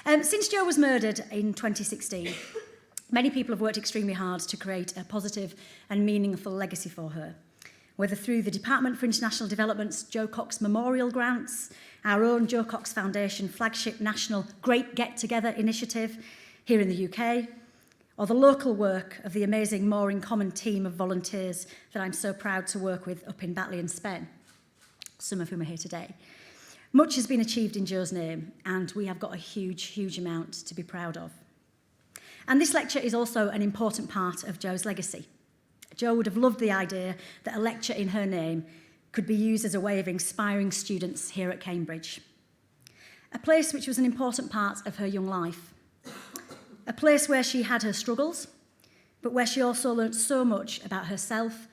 Since Jo was murdered in 2016, many people have worked extremely hard to create a positive and meaningful legacy for her, whether through the Department for International Development's Jo Cox Memorial Grants, our own Jo Cox Foundation flagship national Great Get Together initiative here in the UK, or the local work of the amazing More in Common team of volunteers that I'm so proud to work with up in Batley and Spen, some of whom are here today. Much has been achieved in Jo's name, and we have got a huge, huge amount to be proud of. And this lecture is also an important part of Jo's legacy. Jo would have loved the idea that a lecture in her name could be used as a way of inspiring students here at Cambridge. A place which was an important part of her young life. A place where she had her struggles, but where she also learnt so much about herself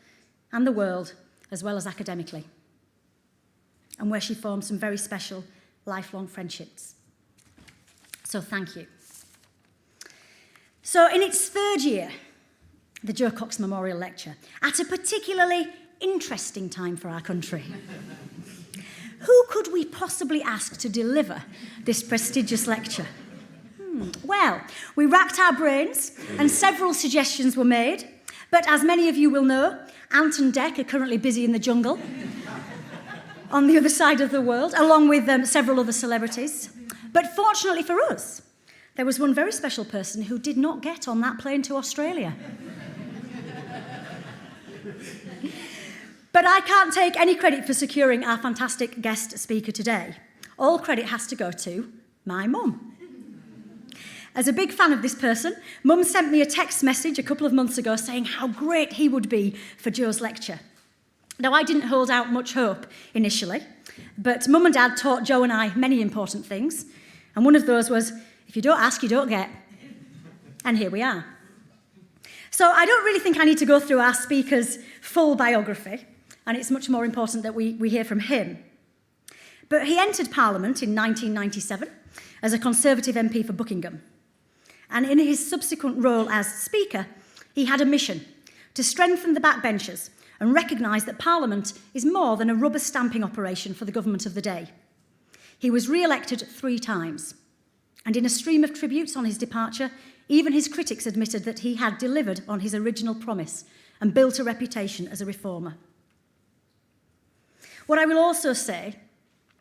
and the world, as well as academically. And where she formed some very special lifelong friendships. So thank you. So in its third year, the Jo Cox Memorial Lecture, at a particularly interesting time for our country, who could we possibly ask to deliver this prestigious lecture? Well, we racked our brains and several suggestions were made, but as many of you will know, Ant and Dec are currently busy in the jungle on the other side of the world, along with several other celebrities. But fortunately for us, there was one very special person who did not get on that plane to Australia. But I can't take any credit for securing our fantastic guest speaker today. All credit has to go to my mum. As a big fan of this person, Mum sent me a text message a couple of months ago saying how great he would be for Jo's lecture. Now, I didn't hold out much hope initially, but Mum and Dad taught Jo and I many important things, and one of those was, if you don't ask, you don't get. And here we are. So I don't really think I need to go through our speaker's full biography, and it's much more important that we hear from him. But he entered Parliament in 1997 as a Conservative MP for Buckingham. And in his subsequent role as Speaker, he had a mission to strengthen the backbenchers and recognise that Parliament is more than a rubber stamping operation for the government of the day. He was re-elected 3 times, and in a stream of tributes on his departure, even his critics admitted that he had delivered on his original promise and built a reputation as a reformer. What I will also say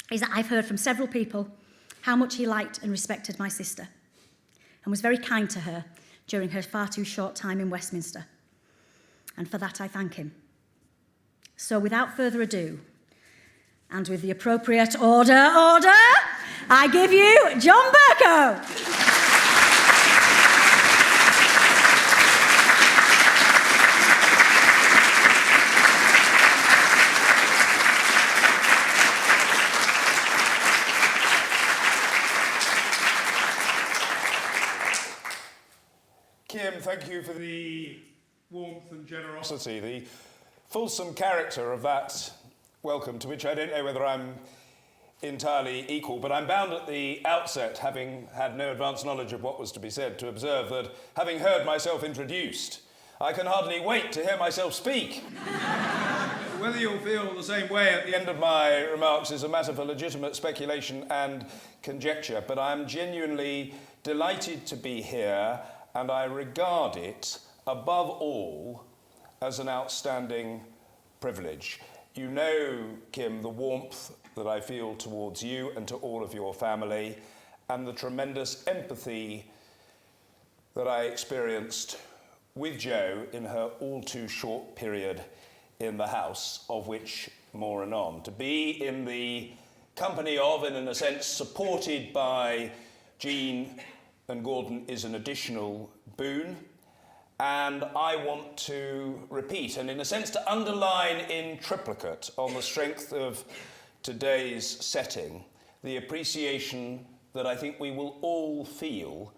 is that I've heard from several people how much he liked and respected my sister and was very kind to her during her far too short time in Westminster. And for that, I thank him. So without further ado, and with the appropriate order, I give you John Bercow. Kim, thank you for the warmth and generosity, the fulsome character of that welcome, to which I don't know whether I'm entirely equal, but I'm bound at the outset, having had no advance knowledge of what was to be said, to observe that, having heard myself introduced, I can hardly wait to hear myself speak. Whether you'll feel the same way at the end of my remarks is a matter for legitimate speculation and conjecture, but I'm genuinely delighted to be here, and I regard it, above all, as an outstanding privilege. You know, Kim, the warmth that I feel towards you and to all of your family, and the tremendous empathy that I experienced with Jo in her all too short period in the House, of which more anon. To be in the company of, and in a sense supported by, Jean and Gordon is an additional boon. And I want to repeat, and in a sense to underline in triplicate on the strength of today's setting, the appreciation that I think we will all feel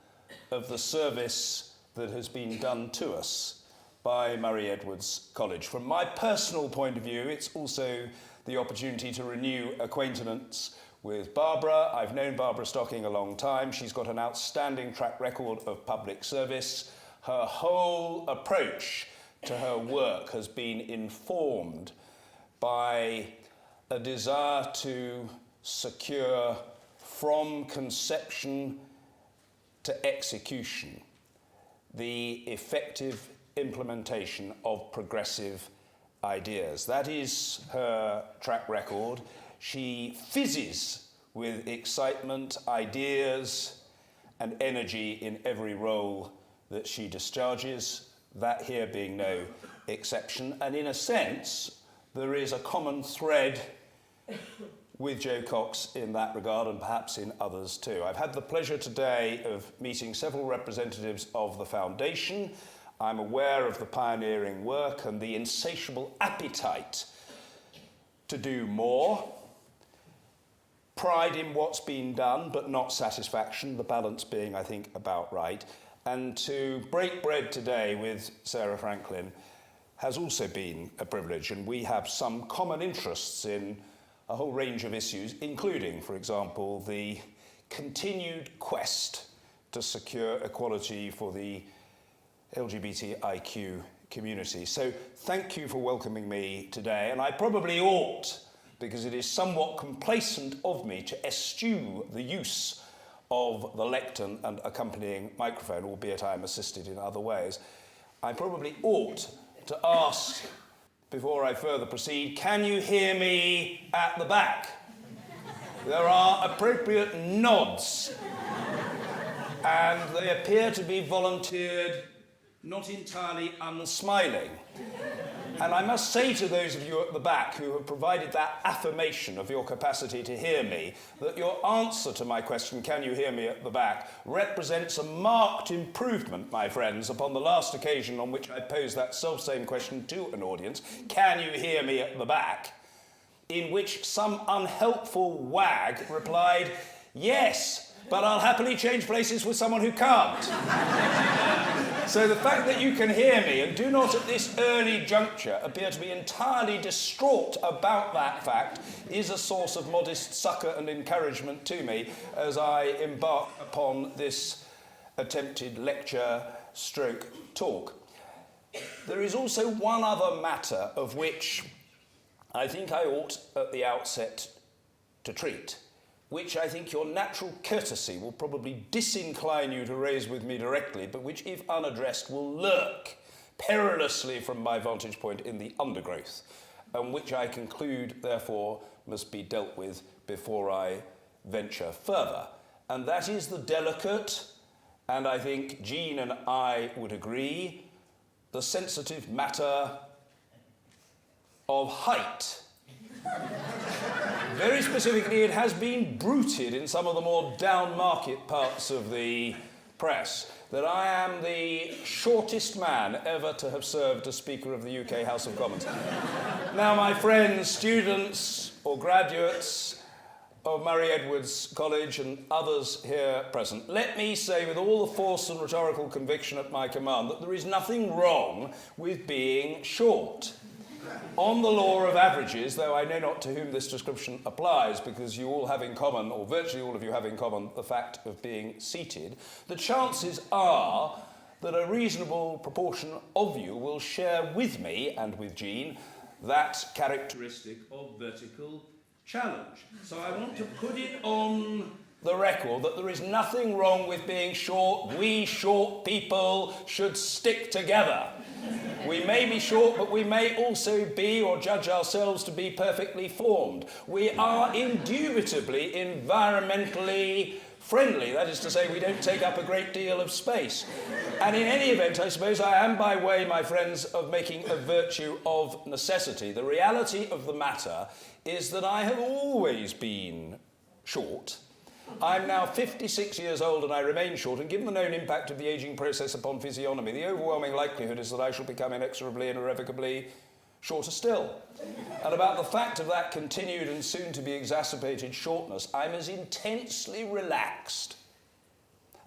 of the service that has been done to us by Murray Edwards College. From my personal point of view, it's also the opportunity to renew acquaintance with Barbara. I've known Barbara Stocking a long time. She's got an outstanding track record of public service. Her whole approach to her work has been informed by a desire to secure from conception to execution the effective implementation of progressive ideas. That is her track record. She fizzes with excitement, ideas, and energy in every role that she discharges, that here being no exception. And in a sense, there is a common thread with Jo Cox in that regard, and perhaps in others too. I've had the pleasure today of meeting several representatives of the Foundation. I'm aware of the pioneering work and the insatiable appetite to do more. Pride in what's been done, but not satisfaction, the balance being, I think, about right. And to break bread today with Sarah Franklin has also been a privilege, and we have some common interests in a whole range of issues, including, for example, the continued quest to secure equality for the LGBTIQ community. So thank you for welcoming me today, and I probably ought, because it is somewhat complacent of me to eschew the use of the lectern and accompanying microphone, albeit I am assisted in other ways. I probably ought to ask, before I further proceed, can you hear me at the back? There are appropriate nods, and they appear to be volunteered not entirely unsmiling. And I must say to those of you at the back who have provided that affirmation of your capacity to hear me, that your answer to my question, can you hear me at the back, represents a marked improvement, my friends, upon the last occasion on which I posed that self-same question to an audience, can you hear me at the back, in which some unhelpful wag replied, yes, but I'll happily change places with someone who can't. So the fact that you can hear me and do not at this early juncture appear to be entirely distraught about that fact is a source of modest succour and encouragement to me as I embark upon this attempted lecture stroke talk. There is also one other matter of which I think I ought at the outset to treat, which I think your natural courtesy will probably disincline you to raise with me directly, but which, if unaddressed, will lurk perilously from my vantage point in the undergrowth, and which I conclude, therefore, must be dealt with before I venture further. And that is the delicate, and I think Jean and I would agree, the sensitive matter of height. Very specifically, it has been bruited in some of the more down-market parts of the press that I am the shortest man ever to have served as Speaker of the UK House of Commons. Now, my friends, students or graduates of Murray Edwards College and others here present, let me say with all the force and rhetorical conviction at my command that there is nothing wrong with being short. On the law of averages, though I know not to whom this description applies because you all have in common, or virtually all of you have in common, the fact of being seated, the chances are that a reasonable proportion of you will share with me and with Jean that characteristic of vertical challenge. So I want to put it on the record that there is nothing wrong with being short. We short people should stick together. We may be short, but we may also be, or judge ourselves to be, perfectly formed. We are indubitably environmentally friendly. That is to say, we don't take up a great deal of space. And in any event, I suppose I am by way, my friends, of making a virtue of necessity. The reality of the matter is that I have always been short. I'm now 56 years old and I remain short, and given the known impact of the ageing process upon physiognomy, the overwhelming likelihood is that I shall become inexorably and irrevocably shorter still. And about the fact of that continued and soon to be exacerbated shortness, I'm as intensely relaxed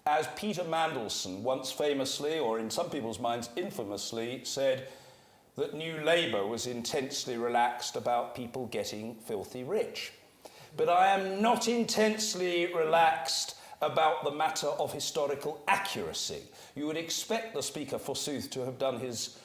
as Peter Mandelson once famously, or in some people's minds infamously, said that New Labour was intensely relaxed about people getting filthy rich. But I am not intensely relaxed about the matter of historical accuracy. You would expect the Speaker, forsooth, to have done his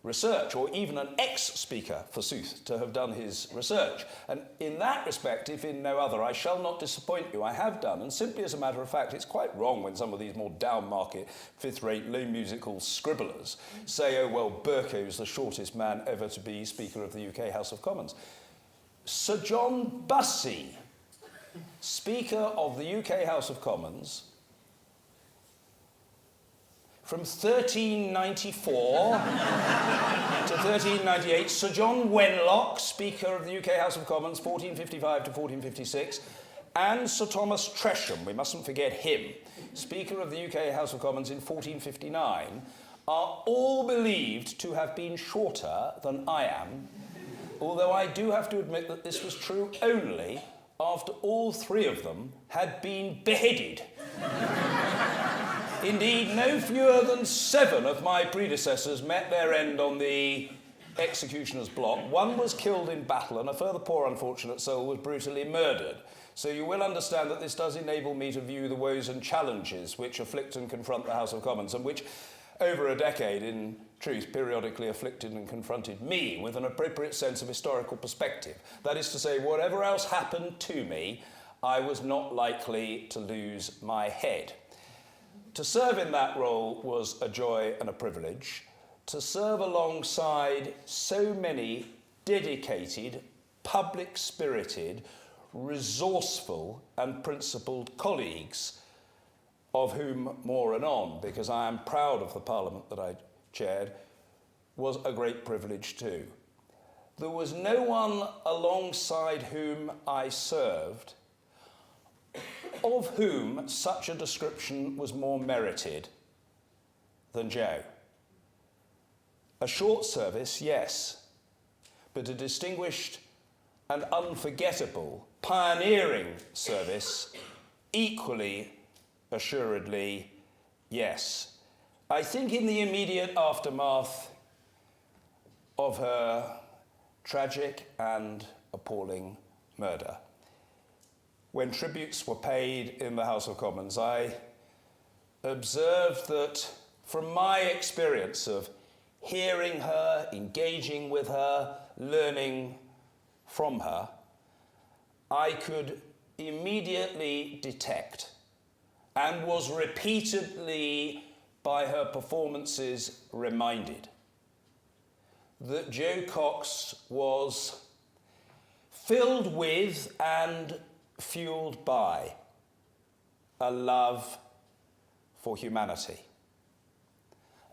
research, or even an ex-speaker, forsooth, to have done his research. And in that respect, if in no other, I shall not disappoint you. I have done, and simply as a matter of fact, it's quite wrong when some of these more down-market, fifth-rate, low-musical scribblers say, oh, well, Bercow's the shortest man ever to be Speaker of the UK House of Commons. Sir John Bussey, Speaker of the UK House of Commons, from 1394 to 1398, Sir John Wenlock, Speaker of the UK House of Commons, 1455 to 1456, and Sir Thomas Tresham, we mustn't forget him, Speaker of the UK House of Commons in 1459, are all believed to have been shorter than I am, although I do have to admit that this was true only after all three of them had been beheaded. Indeed, no fewer than 7 of my predecessors met their end on the executioner's block. One was killed in battle, and a further poor unfortunate soul was brutally murdered. So you will understand that this does enable me to view the woes and challenges which afflict and confront the House of Commons, and which, over a decade, in truth, periodically afflicted and confronted me with an appropriate sense of historical perspective. That is to say, whatever else happened to me, I was not likely to lose my head. To serve in that role was a joy and a privilege. To serve alongside so many dedicated, public-spirited, resourceful and principled colleagues, of whom more anon, because I am proud of the Parliament that I chaired, was a great privilege too. There was no one alongside whom I served of whom such a description was more merited than Jo. A short service, yes, but a distinguished and unforgettable, pioneering service, equally assuredly, yes. I think in the immediate aftermath of her tragic and appalling murder, when tributes were paid in the House of Commons, I observed that from my experience of hearing her, engaging with her, learning from her, I could immediately detect, and was repeatedly by her performances reminded, that Jo Cox was filled with and fueled by a love for humanity.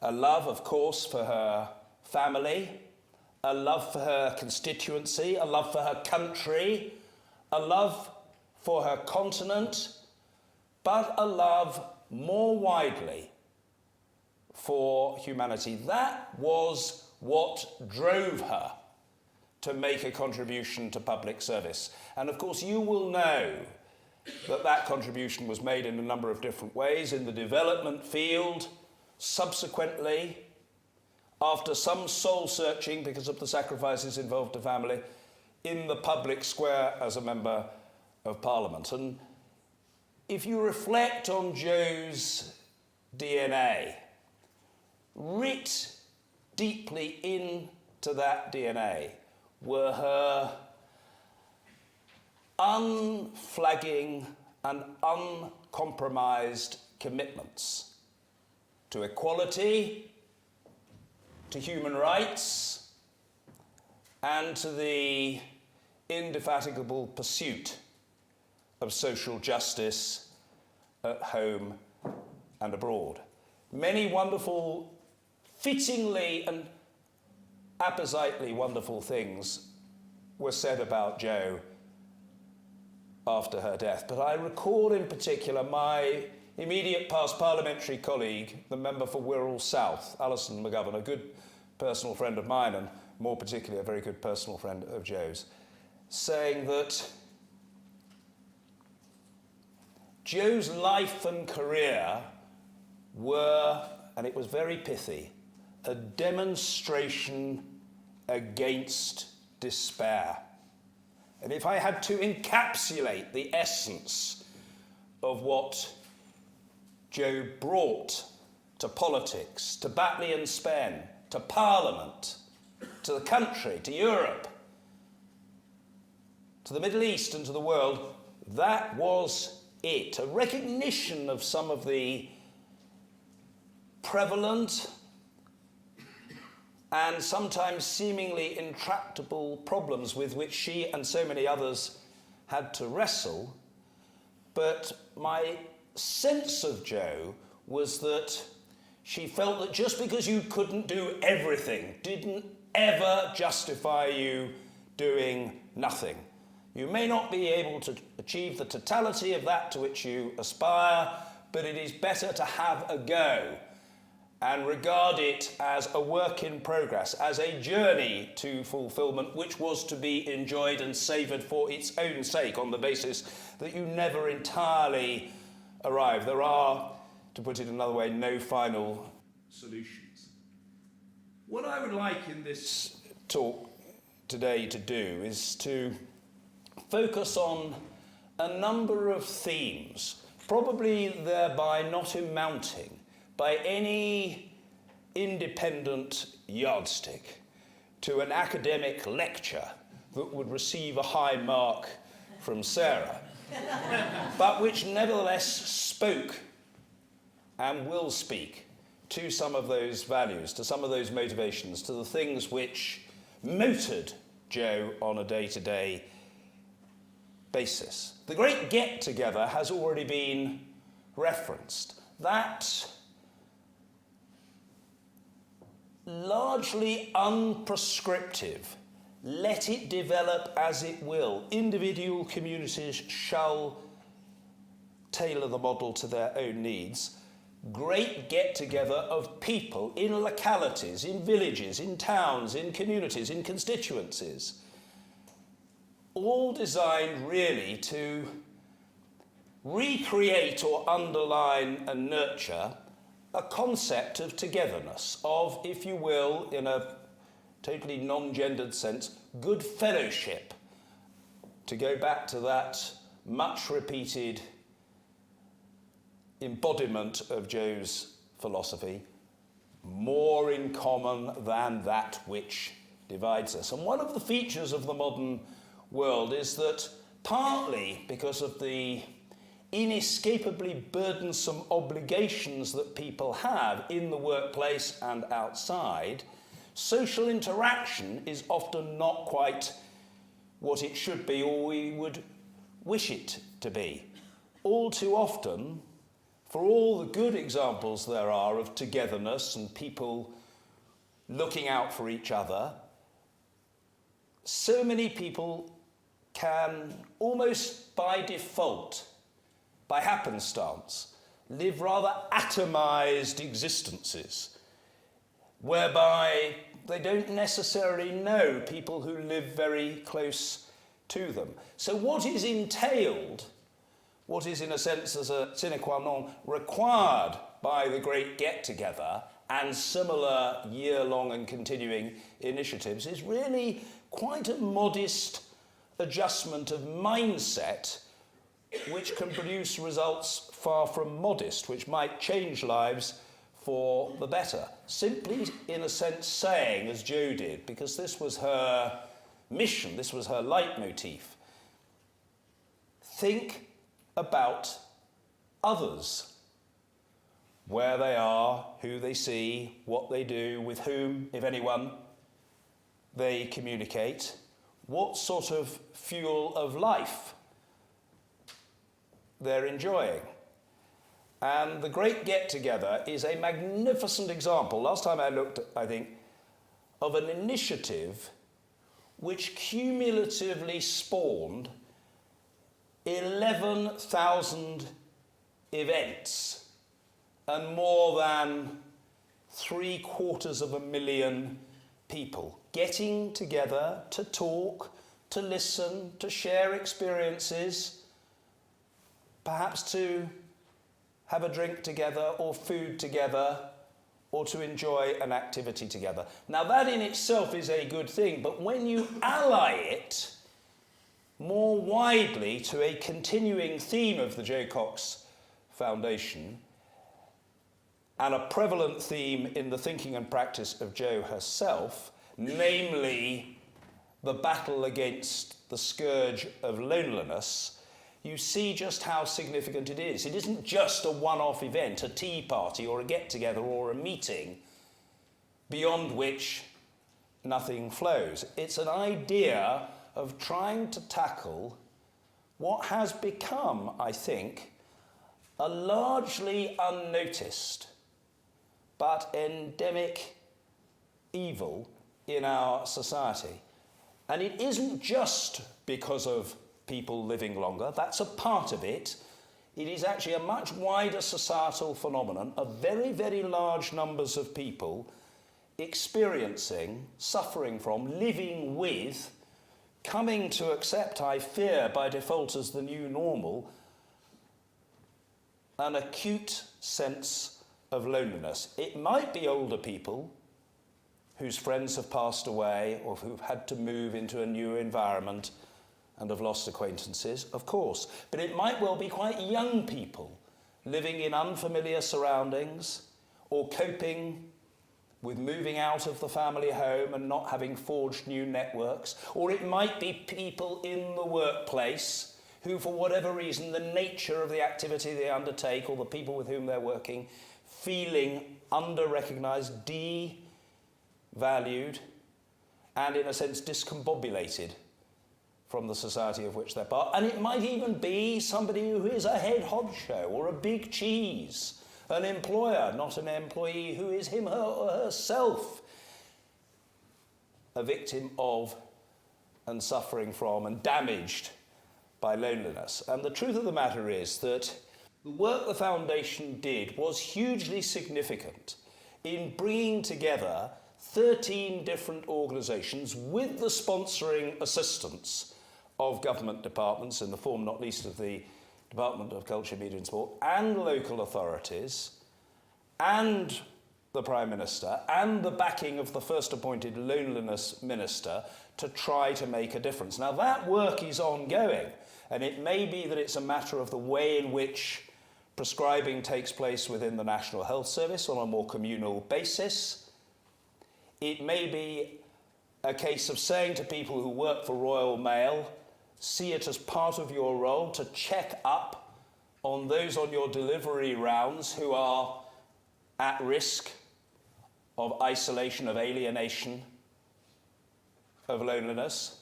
A love, of course, for her family, a love for her constituency, a love for her country, a love for her continent, but a love more widely for humanity. That was what drove her to make a contribution to public service. And of course, you will know that that contribution was made in a number of different ways, in the development field, subsequently, after some soul-searching because of the sacrifices involved to family, in the public square as a member of Parliament. And if you reflect on Jo's DNA, writ deeply into that DNA were her unflagging and uncompromised commitments to equality, to human rights, and to the indefatigable pursuit of social justice at home and abroad. Many wonderful, fittingly and appositely wonderful things were said about Jo after her death, but I recall in particular my immediate past parliamentary colleague, the member for Wirral South, Alison McGovern, a good personal friend of mine and more particularly a very good personal friend of Jo's, saying that Jo's life and career were, and it was very pithy, a demonstration against despair. And if I had to encapsulate the essence of what Jo brought to politics, to Batley and Spen, to Parliament, to the country, to Europe, to the Middle East and to the world, that was it. A recognition of some of the prevalent and sometimes seemingly intractable problems with which she and so many others had to wrestle. But my sense of Jo was that she felt that just because you couldn't do everything didn't ever justify you doing nothing. You may not be able to achieve the totality of that to which you aspire, but it is better to have a go and regard it as a work in progress, as a journey to fulfilment which was to be enjoyed and savoured for its own sake on the basis that you never entirely arrive. There are, to put it another way, no final solutions. What I would like in this talk today to do is to focus on a number of themes, probably thereby not amounting by any independent yardstick to an academic lecture that would receive a high mark from Sarah, but which nevertheless spoke and will speak to some of those values, to some of those motivations, to the things which motored Jo on a day-to-day basis. The great get-together has already been referenced. That largely unprescriptive, let it develop as it will. Individual communities shall tailor the model to their own needs. Great get-together of people in localities, in villages, in towns, in communities, in constituencies, all designed really to recreate or underline and nurture a concept of togetherness, of, if you will, in a totally non-gendered sense, good fellowship. To go back to that much repeated embodiment of Jo's philosophy, more in common than that which divides us. And one of the features of the modern world is that, partly because of the inescapably burdensome obligations that people have in the workplace and outside, social interaction is often not quite what it should be or we would wish it to be. All too often, for all the good examples there are of togetherness and people looking out for each other, so many people can almost by default, by happenstance, live rather atomized existences, whereby they don't necessarily know people who live very close to them. So what is entailed, what is in a sense as a sine qua non required by the great get-together and similar year-long and continuing initiatives, is really quite a modest adjustment of mindset which can produce results far from modest, which might change lives for the better. Simply, in a sense, saying, as Jo did, because this was her mission, this was her leitmotif, think about others, where they are, who they see, what they do, with whom, if anyone, they communicate, what sort of fuel of life they're enjoying. And the Great Get-Together is a magnificent example, last time I looked, I think, of an initiative which cumulatively spawned 11,000 events and more than 750,000 people getting together to talk, to listen, to share experiences, perhaps to have a drink together or food together or to enjoy an activity together. Now that in itself is a good thing, but when you ally it more widely to a continuing theme of the Jo Cox Foundation, and a prevalent theme in the thinking and practice of Jo herself, namely the battle against the scourge of loneliness, you see just how significant it is. It isn't just a one-off event, a tea party or a get-together or a meeting, beyond which nothing flows. It's an idea of trying to tackle what has become, I think, a largely unnoticed but endemic evil in our society. And it isn't just because of people living longer, that's a part of it. It is actually a much wider societal phenomenon of very, very large numbers of people experiencing, suffering from, living with, coming to accept, I fear, by default as the new normal, an acute sense of loneliness. It might be older people whose friends have passed away or who've had to move into a new environment and have lost acquaintances, of course. But it might well be quite young people living in unfamiliar surroundings or coping with moving out of the family home and not having forged new networks. Or it might be people in the workplace who, for whatever reason, the nature of the activity they undertake or the people with whom they're working, feeling under-recognised, devalued, and in a sense discombobulated from the society of which they're part. And it might even be somebody who is a head honcho or a big cheese, an employer, not an employee, who is him, her, or herself a victim of and suffering from and damaged by loneliness. And the truth of the matter is that the work the Foundation did was hugely significant in bringing together 13 different organisations with the sponsoring assistance of government departments, in the form not least of the Department of Culture, Media and Sport, and local authorities, and the Prime Minister, and the backing of the first appointed loneliness minister to try to make a difference. Now, that work is ongoing, and it may be that it's a matter of the way in which prescribing takes place within the National Health Service on a more communal basis. It may be a case of saying to people who work for Royal Mail, see it as part of your role to check up on those on your delivery rounds who are at risk of isolation, of alienation, of loneliness.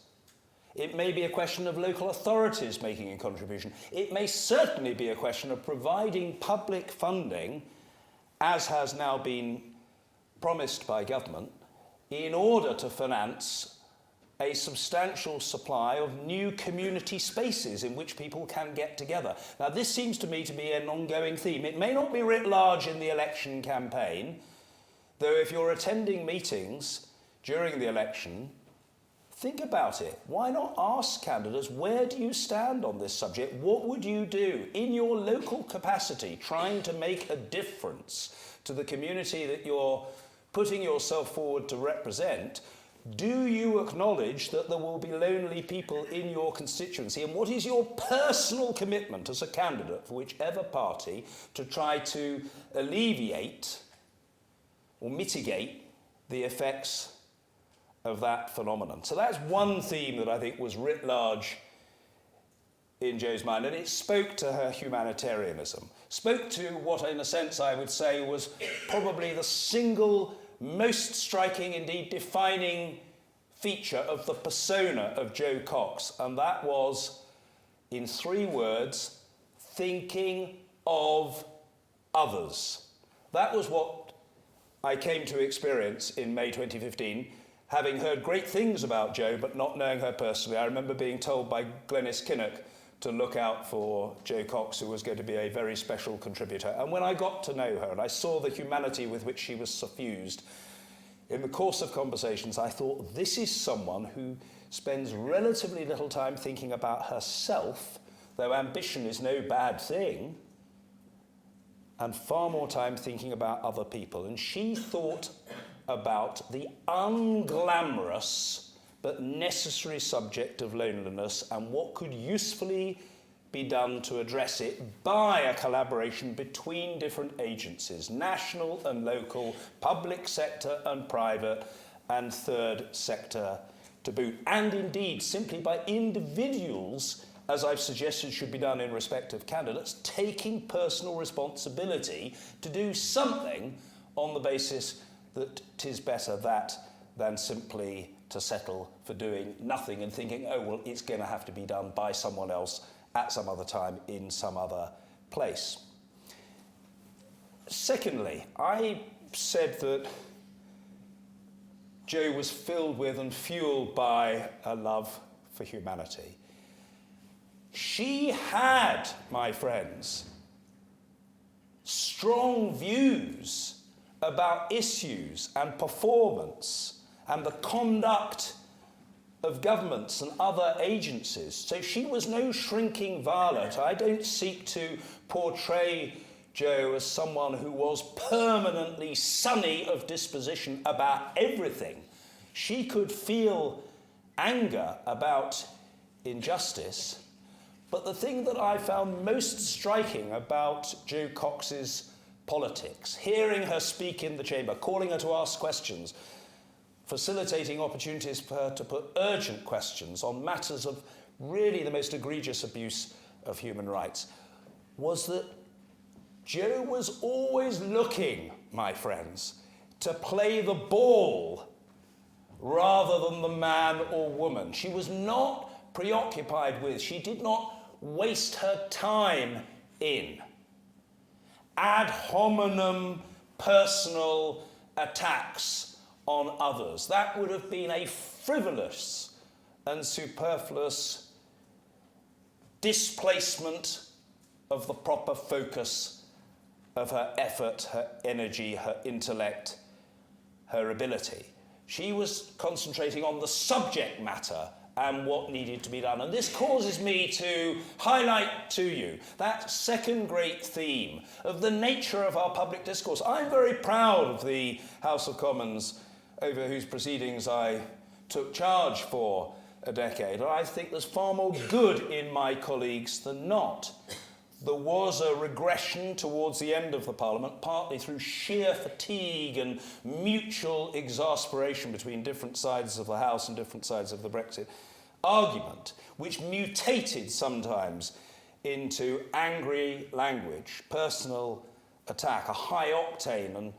It may be a question of local authorities making a contribution. It may certainly be a question of providing public funding, as has now been promised by government, in order to finance a substantial supply of new community spaces in which people can get together. Now, this seems to me to be an ongoing theme. It may not be writ large in the election campaign, though if you're attending meetings during the election, think about it. Why not ask candidates, where do you stand on this subject? What would you do in your local capacity, trying to make a difference to the community that you're putting yourself forward to represent? Do you acknowledge that there will be lonely people in your constituency? And what is your personal commitment as a candidate for whichever party to try to alleviate or mitigate the effects of that phenomenon? So that's one theme that I think was writ large in Jo's mind, and it spoke to her humanitarianism, spoke to what in a sense I would say was probably the single most striking, indeed defining feature of the persona of Jo Cox, and that was, in 3 words, thinking of others. That was what I came to experience in May 2015, having heard great things about Jo, but not knowing her personally. I remember being told by Glenys Kinnock to look out for Jo Cox, who was going to be a very special contributor. And when I got to know her and I saw the humanity with which she was suffused, in the course of conversations, I thought, this is someone who spends relatively little time thinking about herself, though ambition is no bad thing, and far more time thinking about other people. And she thought about the unglamorous but necessary subject of loneliness and what could usefully be done to address it by a collaboration between different agencies, national and local, public sector and private, and third sector to boot. And indeed, simply by individuals, as I've suggested should be done in respect of candidates, taking personal responsibility to do something on the basis that 'tis better that than simply to settle for doing nothing and thinking, oh, well, it's going to have to be done by someone else at some other time in some other place. Secondly, I said that Jo was filled with and fueled by a love for humanity. She had, my friends, strong views about issues and performance and the conduct of governments and other agencies. So she was no shrinking violet. I don't seek to portray Jo as someone who was permanently sunny of disposition about everything. She could feel anger about injustice, but the thing that I found most striking about Jo Cox's politics, hearing her speak in the chamber, calling her to ask questions, facilitating opportunities for her to put urgent questions on matters of really the most egregious abuse of human rights, was that Jo was always looking, my friends, to play the ball rather than the man or woman. She was not preoccupied with, she did not waste her time in ad hominem personal attacks on others. That would have been a frivolous and superfluous displacement of the proper focus of her effort, her energy, her intellect, her ability. She was concentrating on the subject matter and what needed to be done. And this causes me to highlight to you that second great theme of the nature of our public discourse. I'm very proud of the House of Commons over whose proceedings I took charge for a decade. And I think there's far more good in my colleagues than not. There was a regression towards the end of the Parliament, partly through sheer fatigue and mutual exasperation between different sides of the House and different sides of the Brexit argument, which mutated sometimes into angry language, personal attack, a high-octane and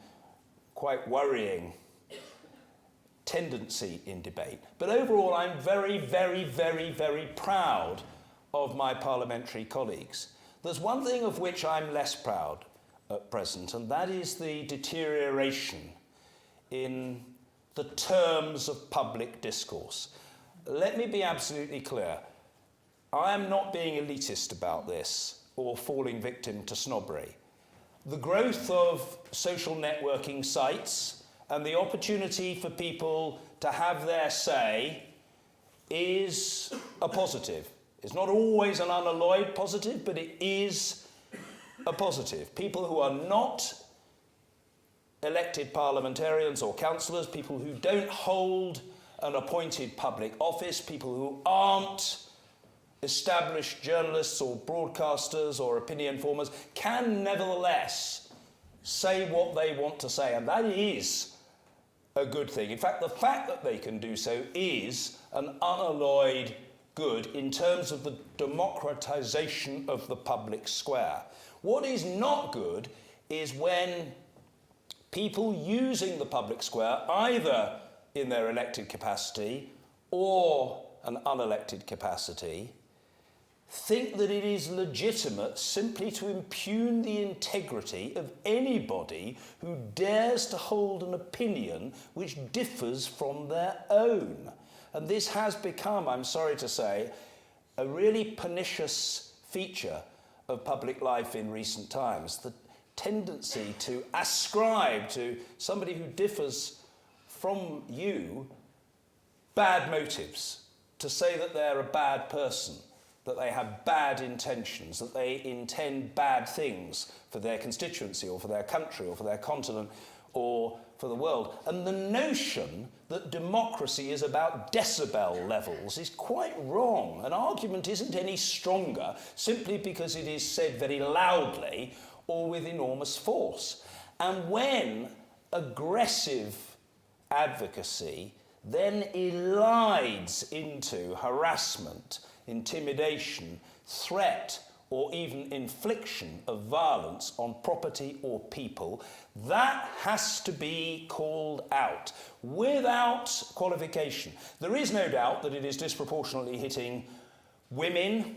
quite worrying tendency in debate. But overall, I'm very, very, very, very proud of my parliamentary colleagues. There's one thing of which I'm less proud at present, and that is the deterioration in the terms of public discourse. Let me be absolutely clear. I am not being elitist about this or falling victim to snobbery. The growth of social networking sites and the opportunity for people to have their say is a positive. It's not always an unalloyed positive, but it is a positive. People who are not elected parliamentarians or councillors, people who don't hold an appointed public office, people who aren't established journalists or broadcasters or opinion formers, can nevertheless say what they want to say, and that is a good thing. In fact, the fact that they can do so is an unalloyed good in terms of the democratisation of the public square. What is not good is when people using the public square, either in their elected capacity or an unelected capacity, think that it is legitimate simply to impugn the integrity of anybody who dares to hold an opinion which differs from their own. And this has become, I'm sorry to say, a really pernicious feature of public life in recent times. The tendency to ascribe to somebody who differs from you bad motives, to say that they're a bad person, that they have bad intentions, that they intend bad things for their constituency or for their country or for their continent or for the world. And the notion that democracy is about decibel levels is quite wrong. An argument isn't any stronger simply because it is said very loudly or with enormous force. And when aggressive advocacy then elides into harassment, intimidation, threat, or even infliction of violence on property or people, that has to be called out without qualification. There is no doubt that it is disproportionately hitting women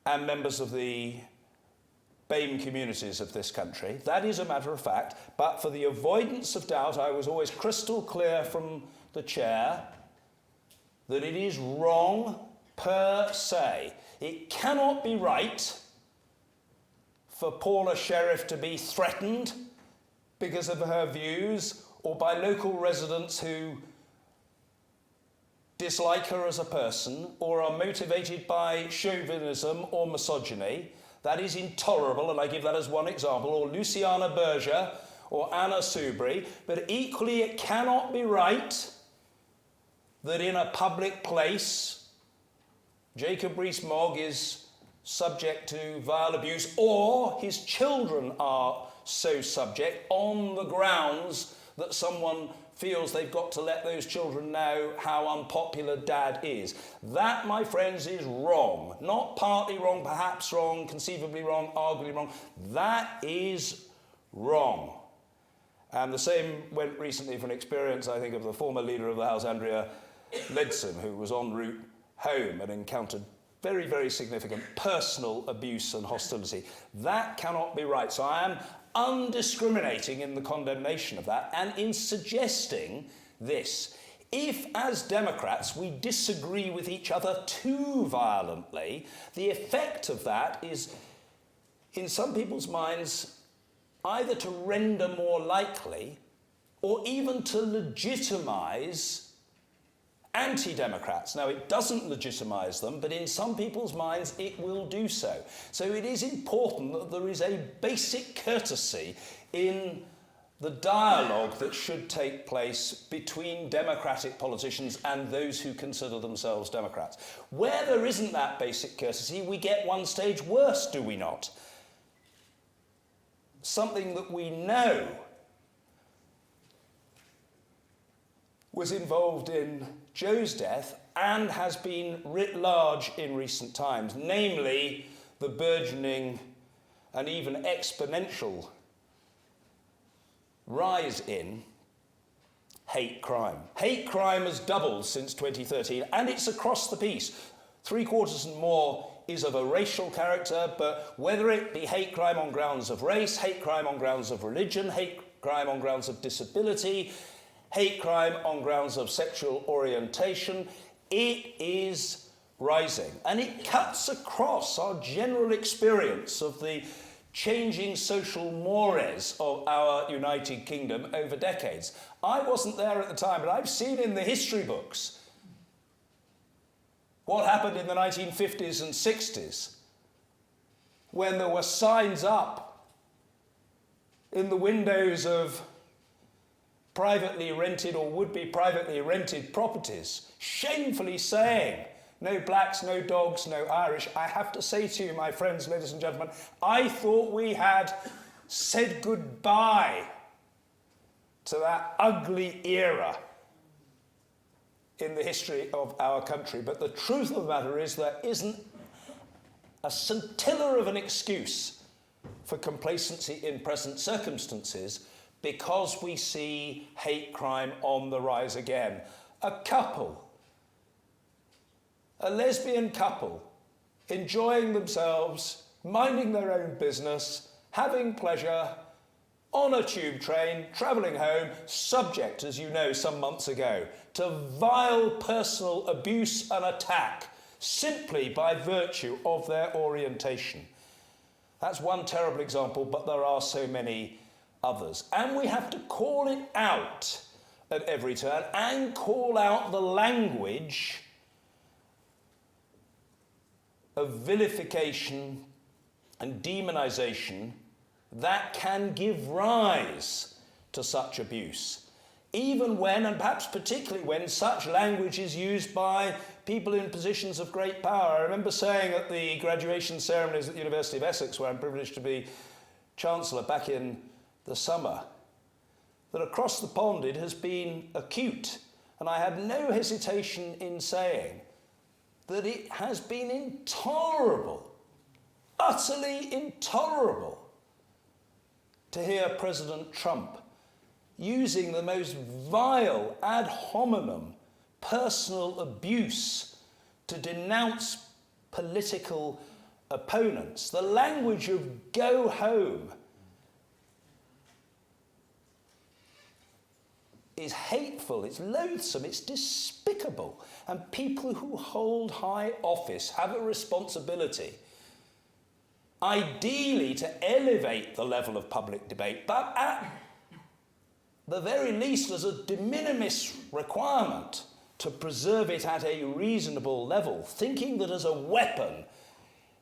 and members of the BAME communities of this country. That is a matter of fact, but for the avoidance of doubt, I was always crystal clear from the chair that it is wrong per se. It cannot be right for Paula Sheriff to be threatened because of her views or by local residents who dislike her as a person or are motivated by chauvinism or misogyny. That is intolerable, and I give that as one example, or Luciana Berger or Anna Soubry. But equally, it cannot be right that in a public place, Jacob Rees-Mogg is subject to vile abuse, or his children are so subject on the grounds that someone feels they've got to let those children know how unpopular dad is. That, my friends, is wrong. Not partly wrong, perhaps wrong, conceivably wrong, arguably wrong. That is wrong. And the same went recently from experience, I think, of the former leader of the House, Andrea Leadsom, who was en route home and encountered very, very significant personal abuse and hostility. That cannot be right. So I am undiscriminating in the condemnation of that and in suggesting this. If, as Democrats, we disagree with each other too violently, the effect of that is, in some people's minds, either to render more likely or even to legitimise anti-democrats. Now, it doesn't legitimise them, but in some people's minds it will do so. So it is important that there is a basic courtesy in the dialogue that should take place between democratic politicians and those who consider themselves Democrats. Where there isn't that basic courtesy, we get one stage worse, do we not? Something that we know was involved in Jo's death and has been writ large in recent times, namely the burgeoning and even exponential rise in hate crime. Hate crime has doubled since 2013, and it's across the piece. 3/4 and more is of a racial character, but whether it be hate crime on grounds of race, hate crime on grounds of religion, hate crime on grounds of disability, hate crime on grounds of sexual orientation, it is rising. And it cuts across our general experience of the changing social mores of our United Kingdom over decades. I wasn't there at the time, but I've seen in the history books what happened in the 1950s and 60s when there were signs up in the windows of privately rented or would-be privately rented properties, shamefully saying, no blacks, no dogs, no Irish. I have to say to you, my friends, ladies and gentlemen, I thought we had said goodbye to that ugly era in the history of our country. But the truth of the matter is there isn't a scintilla of an excuse for complacency in present circumstances, because we see hate crime on the rise again. A lesbian couple, enjoying themselves, minding their own business, having pleasure, on a tube train, travelling home, subject, as you know, some months ago, to vile personal abuse and attack, simply by virtue of their orientation. That's one terrible example, but there are so many others. And we have to call it out at every turn and call out the language of vilification and demonisation that can give rise to such abuse. Even when, and perhaps particularly when, such language is used by people in positions of great power. I remember saying at the graduation ceremonies at the University of Essex, where I'm privileged to be Chancellor back in the summer, that across the pond it has been acute. And I had no hesitation in saying that it has been intolerable, utterly intolerable, to hear President Trump using the most vile, ad hominem, personal abuse to denounce political opponents. The language of go home is hateful, it's loathsome, it's despicable. And people who hold high office have a responsibility, ideally, to elevate the level of public debate, but at the very least as a de minimis requirement to preserve it at a reasonable level, thinking that as a weapon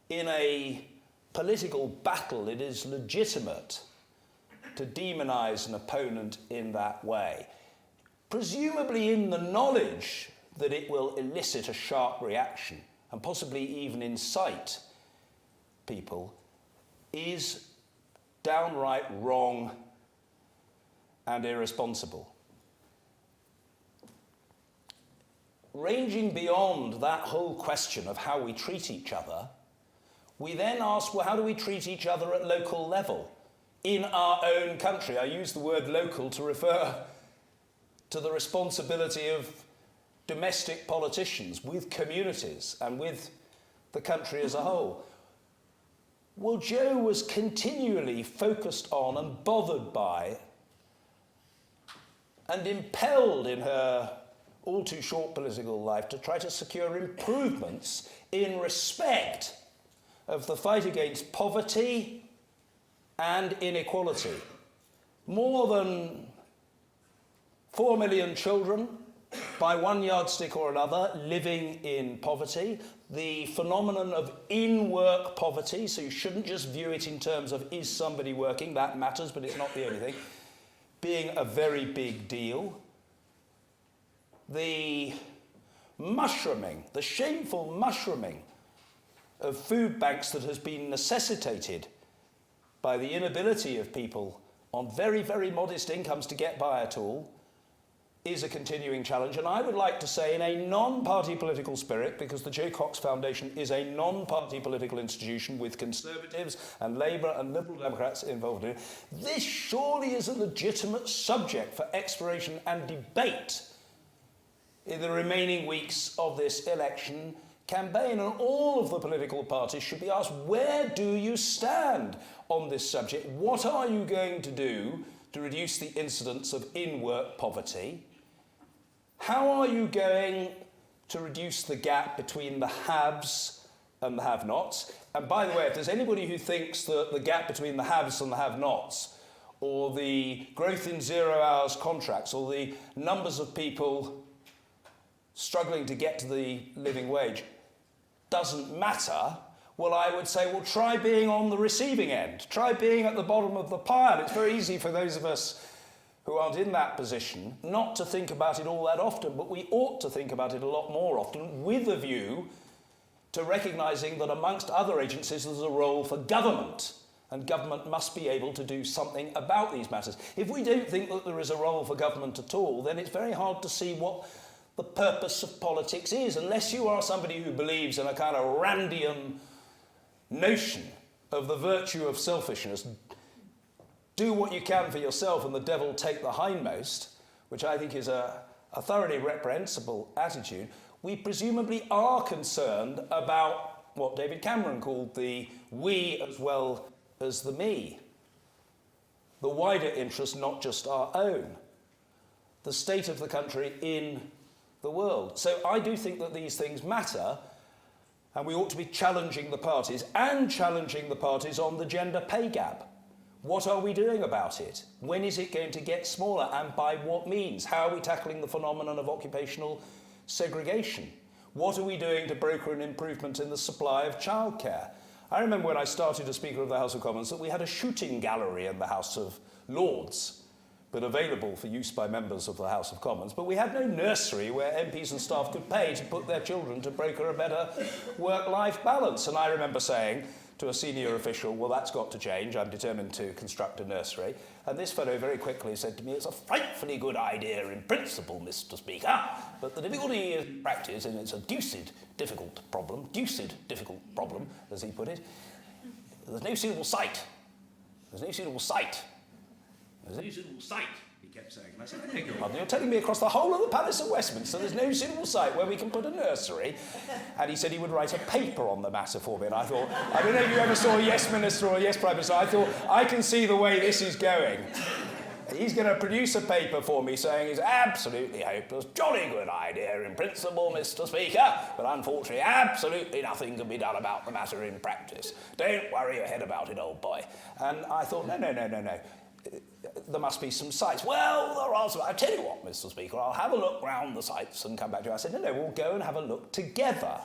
in a political battle it is legitimate to demonise an opponent in that way, presumably in the knowledge that it will elicit a sharp reaction and possibly even incite people, is downright wrong and irresponsible. Ranging beyond that whole question of how we treat each other, we then ask, well, how do we treat each other at local level, in our own country? I use the word local to refer to the responsibility of domestic politicians with communities and with the country as a whole. Well, Jo was continually focused on and bothered by and impelled in her all too short political life to try to secure improvements in respect of the fight against poverty and inequality. More than 4 million children, by one yardstick or another, living in poverty. The phenomenon of in-work poverty, so you shouldn't just view it in terms of is somebody working, that matters, but it's not the only thing, being a very big deal. The mushrooming, the shameful mushrooming of food banks that has been necessitated by the inability of people on very, very modest incomes to get by at all, is a continuing challenge. And I would like to say, in a non-party political spirit, because the Jo Cox Foundation is a non-party political institution with Conservatives and Labour and Liberal Democrats involved in it, this surely is a legitimate subject for exploration and debate in the remaining weeks of this election campaign. And all of the political parties should be asked, where do you stand on this subject? What are you going to do to reduce the incidence of in-work poverty? How are you going to reduce the gap between the haves and the have-nots? And by the way, if there's anybody who thinks that the gap between the haves and the have-nots, or the growth in 0 hours contracts, or the numbers of people struggling to get to the living wage doesn't matter, well, I would say, well, try being on the receiving end. Try being at the bottom of the pile. It's very easy for those of us who aren't in that position not to think about it all that often, but we ought to think about it a lot more often, with a view to recognising that amongst other agencies there's a role for government, and government must be able to do something about these matters. If we don't think that there is a role for government at all, then it's very hard to see what the purpose of politics is, unless you are somebody who believes in a kind of Randian notion of the virtue of selfishness. Do what you can for yourself and the devil take the hindmost, which I think is a thoroughly reprehensible attitude. We presumably are concerned about what David Cameron called the we as well as the me. The wider interest, not just our own. The state of the country in the world. So I do think that these things matter, and we ought to be challenging the parties, and challenging the parties on the gender pay gap. What are we doing about it? When is it going to get smaller, and by what means? How are we tackling the phenomenon of occupational segregation? What are we doing to broker an improvement in the supply of childcare? I remember when I started as Speaker of the House of Commons that we had a shooting gallery in the House of Lords but available for use by members of the House of Commons. But we had no nursery where MPs and staff could pay to put their children to broker a better work-life balance. And I remember saying to a senior official, well, that's got to change. I'm determined to construct a nursery. And this fellow very quickly said to me, it's a frightfully good idea in principle, Mr. Speaker, but the difficulty in practice, and it's a deuced difficult problem, as he put it, there's no suitable site. There's no suitable site. There's no suitable site, he kept saying. And I said, I beg your pardon, you're telling me across the whole of the Palace of Westminster there's no suitable site where we can put a nursery? And he said he would write a paper on the matter for me. And I thought, I don't know if you ever saw Yes Minister or Yes Prime Minister. I thought, I can see the way this is going. He's going to produce a paper for me saying it's absolutely hopeless, jolly good idea in principle, Mr. Speaker, but unfortunately absolutely nothing can be done about the matter in practice. Don't worry your head about it, old boy. And I thought, no. There must be some sites. Well, there are some. I'll tell you what, Mr. Speaker, I'll have a look round the sites and come back to you. I said, no, we'll go and have a look together.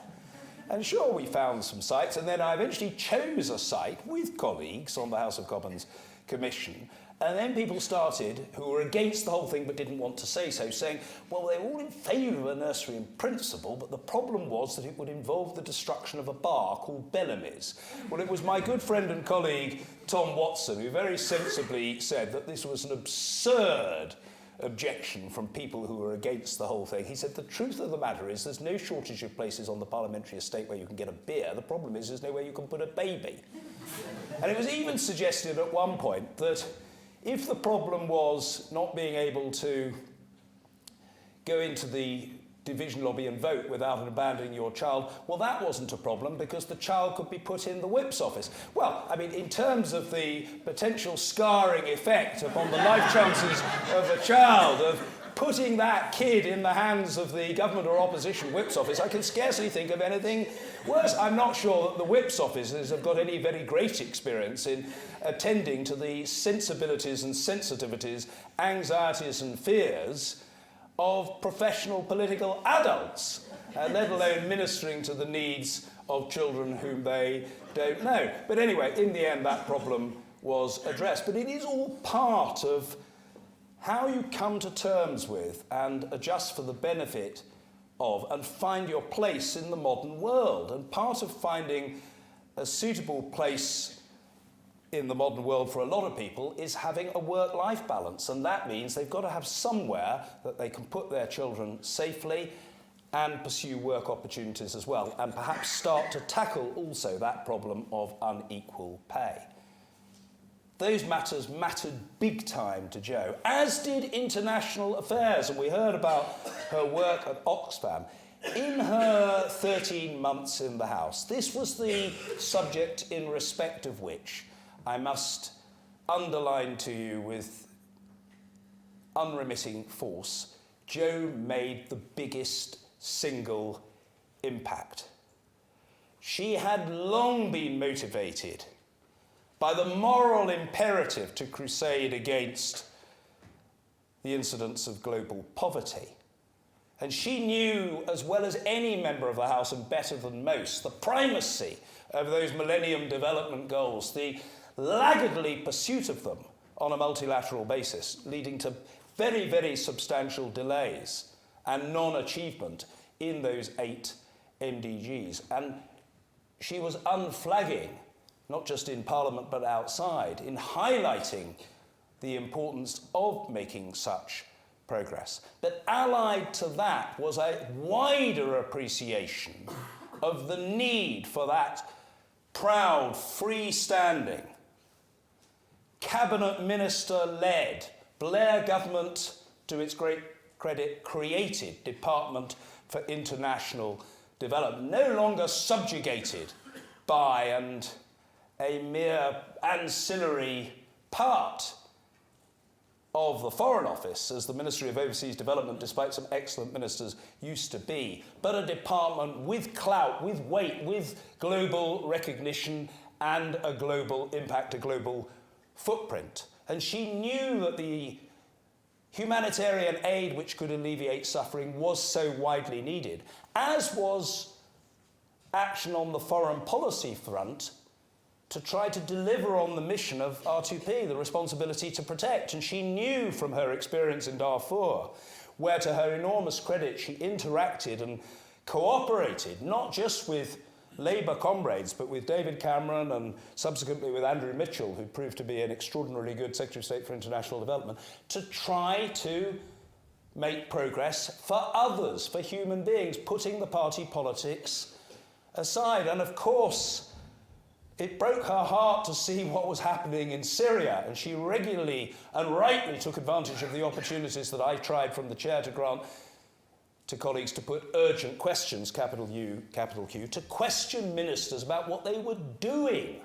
And sure, we found some sites, and then I eventually chose a site with colleagues on the House of Commons Commission. And then people started, who were against the whole thing but didn't want to say so, saying, well, they were all in favour of a nursery in principle, but the problem was that it would involve the destruction of a bar called Bellamy's. Well, it was my good friend and colleague, Tom Watson, who very sensibly said that this was an absurd objection from people who were against the whole thing. He said, the truth of the matter is there's no shortage of places on the parliamentary estate where you can get a beer. The problem is there's nowhere you can put a baby. And it was even suggested at one point that if the problem was not being able to go into the division lobby and vote without abandoning your child, well, that wasn't a problem because the child could be put in the whip's office. Well, I mean, in terms of the potential scarring effect upon the life chances of a child, of putting that kid in the hands of the government or opposition whip's office, I can scarcely think of anything worse. I'm not sure that the whip's offices have got any very great experience in attending to the sensibilities and sensitivities, anxieties and fears of professional political adults, let alone ministering to the needs of children whom they don't know. But anyway, in the end, that problem was addressed. But it is all part of how you come to terms with and adjust for the benefit of and find your place in the modern world. And part of finding a suitable place in the modern world for a lot of people is having a work-life balance. And that means they've got to have somewhere that they can put their children safely and pursue work opportunities as well, and perhaps start to tackle also that problem of unequal pay. Those matters mattered big time to Jo, as did international affairs, and we heard about her work at Oxfam. In her 13 months in the House, this was the subject in respect of which I must underline to you with unremitting force, Jo made the biggest single impact. She had long been motivated by the moral imperative to crusade against the incidence of global poverty. And she knew, as well as any member of the House and better than most, the primacy of those Millennium Development Goals, the laggardly pursuit of them on a multilateral basis, leading to very, very substantial delays and non-achievement in those 8 MDGs. And she was unflagging, not just in Parliament but outside, in highlighting the importance of making such progress. But allied to that was a wider appreciation of the need for that proud, freestanding, cabinet minister-led, Blair government, to its great credit, created Department for International Development, no longer subjugated by and a mere ancillary part of the Foreign Office, as the Ministry of Overseas Development, despite some excellent ministers, used to be, but a department with clout, with weight, with global recognition and a global impact, a global footprint. And she knew that the humanitarian aid which could alleviate suffering was so widely needed, as was action on the foreign policy front to try to deliver on the mission of R2P, the responsibility to protect. And she knew from her experience in Darfur, where to her enormous credit, she interacted and cooperated, not just with Labour comrades, but with David Cameron and subsequently with Andrew Mitchell, who proved to be an extraordinarily good Secretary of State for International Development, to try to make progress for others, for human beings, putting the party politics aside. And of course, it broke her heart to see what was happening in Syria, and she regularly and rightly took advantage of the opportunities that I tried from the chair to grant to colleagues to put urgent questions, capital U, capital Q, to question ministers about what they were doing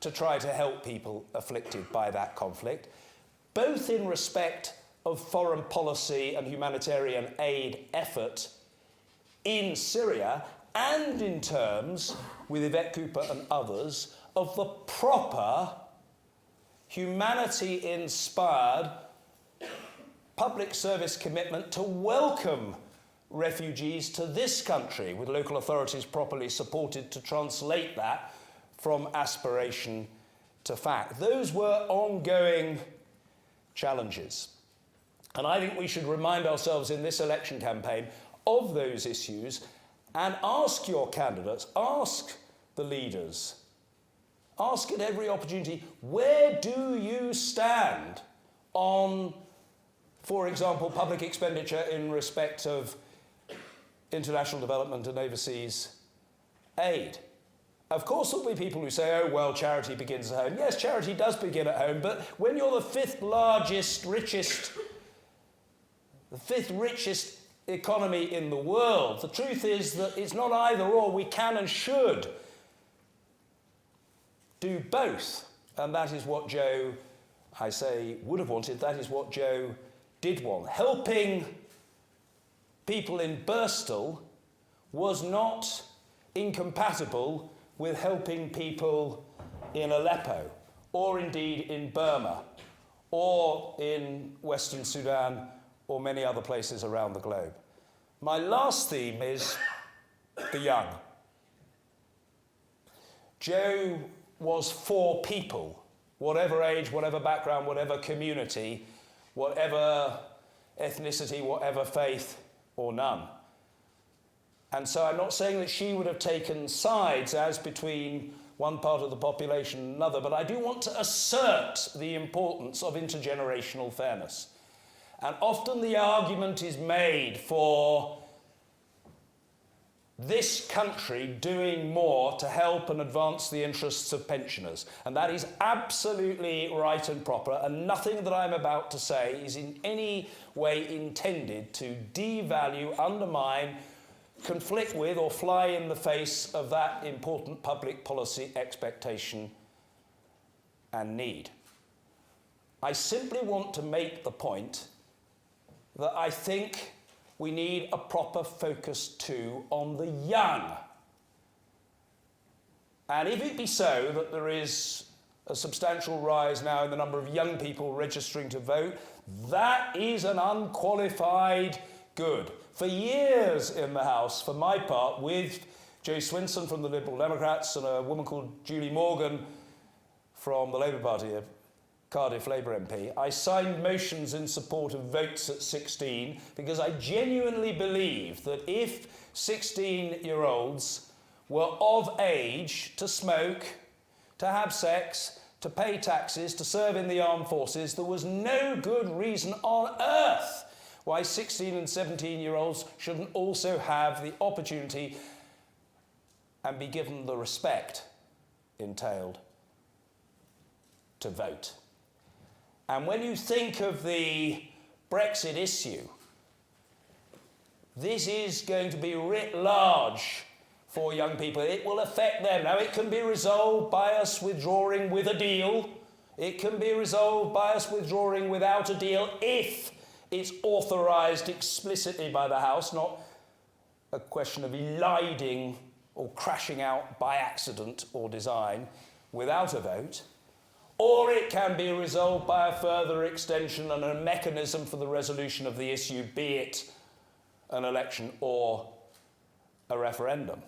to try to help people afflicted by that conflict, both in respect of foreign policy and humanitarian aid effort in Syria and in terms, with Yvette Cooper and others, of the proper humanity-inspired public service commitment to welcome refugees to this country, with local authorities properly supported to translate that from aspiration to fact. Those were ongoing challenges. And I think we should remind ourselves in this election campaign of those issues and ask your candidates, ask the leaders, ask at every opportunity, where do you stand on, for example, public expenditure in respect of international development and overseas aid? Of course, there'll be people who say, oh, well, charity begins at home. Yes, charity does begin at home, but when you're the fifth richest economy in the world, the truth is that it's not either or. We can and should do both. And that is what Jo, I say, would have wanted. That is what Jo did want. Helping people in Birstall was not incompatible with helping people in Aleppo, or indeed in Burma, or in Western Sudan, or many other places around the globe. My last theme is the young. Jo was for people, whatever age, whatever background, whatever community, whatever ethnicity, whatever faith, or none. And so I'm not saying that she would have taken sides as between one part of the population and another, but I do want to assert the importance of intergenerational fairness. And often the argument is made for this country doing more to help and advance the interests of pensioners. And that is absolutely right and proper, and nothing that I'm about to say is in any way intended to devalue, undermine, conflict with, or fly in the face of that important public policy expectation and need. I simply want to make the point that I think we need a proper focus too on the young. And if it be so that there is a substantial rise now in the number of young people registering to vote, that is an unqualified good. For years in the House, for my part, with Jo Swinson from the Liberal Democrats and a woman called Julie Morgan from the Labour Party, a Cardiff Labour MP, I signed motions in support of votes at 16 because I genuinely believe that if 16-year-olds were of age to smoke, to have sex, to pay taxes, to serve in the armed forces, there was no good reason on earth why 16 and 17-year-olds shouldn't also have the opportunity and be given the respect entailed to vote. And when you think of the Brexit issue, this is going to be writ large for young people. It will affect them. Now, it can be resolved by us withdrawing with a deal. It can be resolved by us withdrawing without a deal if it's authorised explicitly by the House, not a question of eliding or crashing out by accident or design without a vote. Or it can be resolved by a further extension and a mechanism for the resolution of the issue, be it an election or a referendum.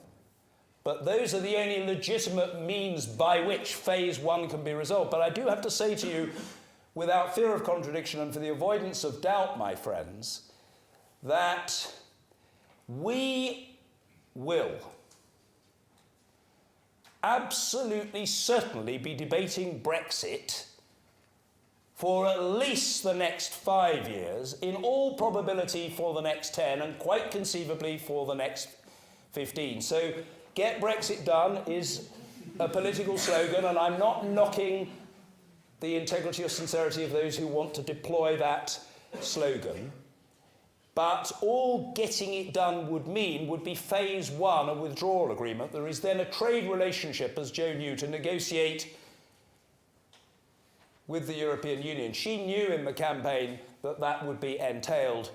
But those are the only legitimate means by which phase one can be resolved. But I do have to say to you, without fear of contradiction and for the avoidance of doubt, my friends, that we will absolutely certainly be debating Brexit for at least the next 5 years, in all probability for the next 10, and quite conceivably for the next 15. So get Brexit done is a political slogan, and I'm not knocking the integrity or sincerity of those who want to deploy that slogan. But all getting it done would be phase one, a withdrawal agreement. There is then a trade relationship, as Jo knew, to negotiate with the European Union. She knew in the campaign that that would be entailed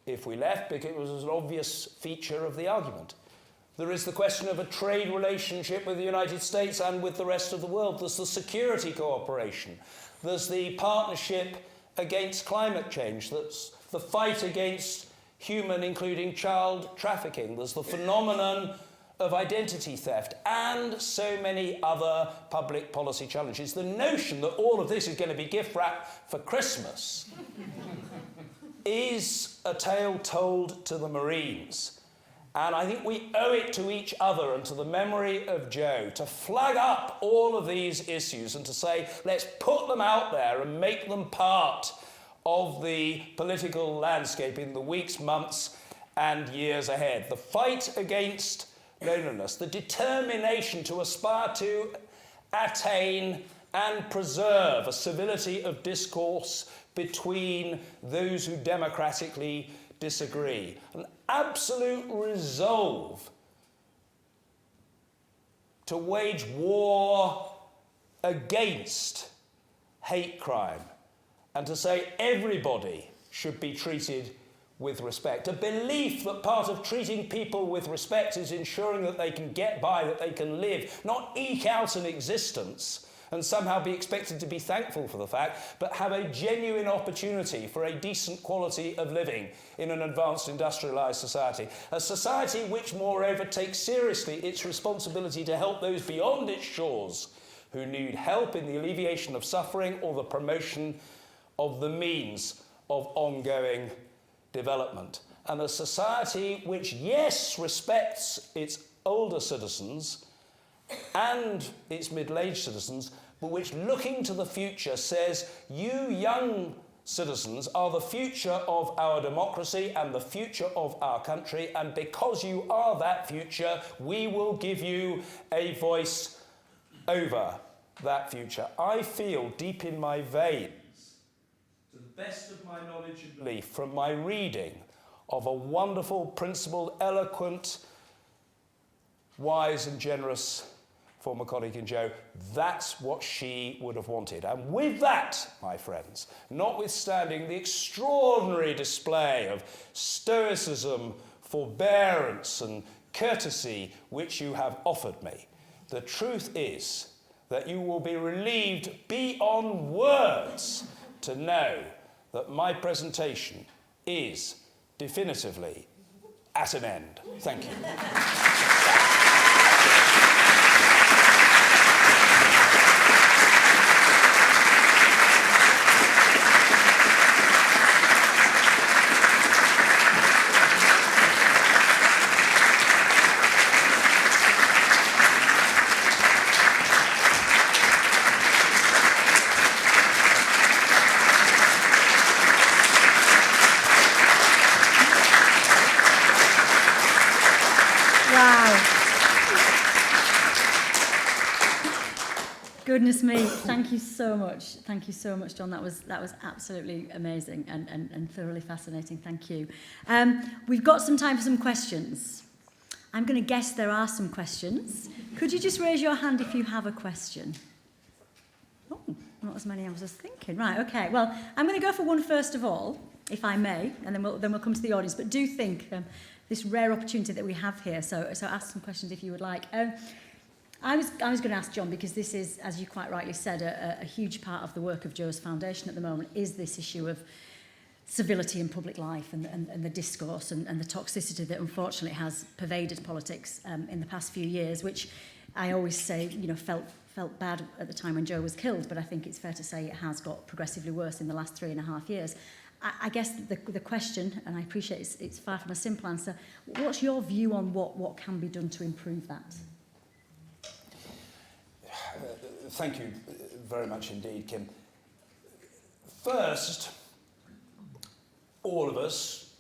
if we left, because it was an obvious feature of the argument. There is the question of a trade relationship with the United States and with the rest of the world. There's the security cooperation. There's the partnership against climate change. That's the fight against human, including child trafficking. There's the phenomenon of identity theft and so many other public policy challenges. The notion that all of this is going to be gift wrapped for Christmas is a tale told to the Marines. And I think we owe it to each other and to the memory of Jo to flag up all of these issues and to say, let's put them out there and make them part of the political landscape in the weeks, months, and years ahead. The fight against loneliness, the determination to aspire to attain and preserve a civility of discourse between those who democratically disagree, an absolute resolve to wage war against hate crime and to say everybody should be treated with respect. A belief that part of treating people with respect is ensuring that they can get by, that they can live, not eke out an existence and somehow be expected to be thankful for the fact, but have a genuine opportunity for a decent quality of living in an advanced industrialised society. A society which, moreover, takes seriously its responsibility to help those beyond its shores who need help in the alleviation of suffering or the promotion of the means of ongoing development. And a society which, yes, respects its older citizens and its middle-aged citizens, but which, looking to the future, says, you young citizens are the future of our democracy and the future of our country, and because you are that future, we will give you a voice over that future. I feel deep in my veins, to the best of my knowledge and belief, from my reading of a wonderful, principled, eloquent, wise and generous former colleague in Jo, that's what she would have wanted. And with that, my friends, notwithstanding the extraordinary display of stoicism, forbearance and courtesy which you have offered me, the truth is that you will be relieved beyond words to know that my presentation is definitively at an end. Thank you. Goodness me, thank you so much. Thank you so much, John. That was absolutely amazing and thoroughly fascinating. Thank you. We've got some time for some questions. I'm going to guess there are some questions. Could you just raise your hand if you have a question? Oh, not as many as I was thinking. Right, okay. Well, I'm going to go for one first of all, if I may, and then we'll come to the audience. But do think this rare opportunity that we have here. So ask some questions if you would like. I was going to ask John, because this is, as you quite rightly said, a huge part of the work of Jo's foundation at the moment, is this issue of civility in public life and the discourse and the toxicity that unfortunately has pervaded politics in the past few years, which I always say, felt bad at the time when Jo was killed, but I think it's fair to say it has got progressively worse in the last 3.5 years. I guess the question, and I appreciate it's far from a simple answer, what's your view on what can be done to improve that? Thank you very much indeed, Kim. First, all of us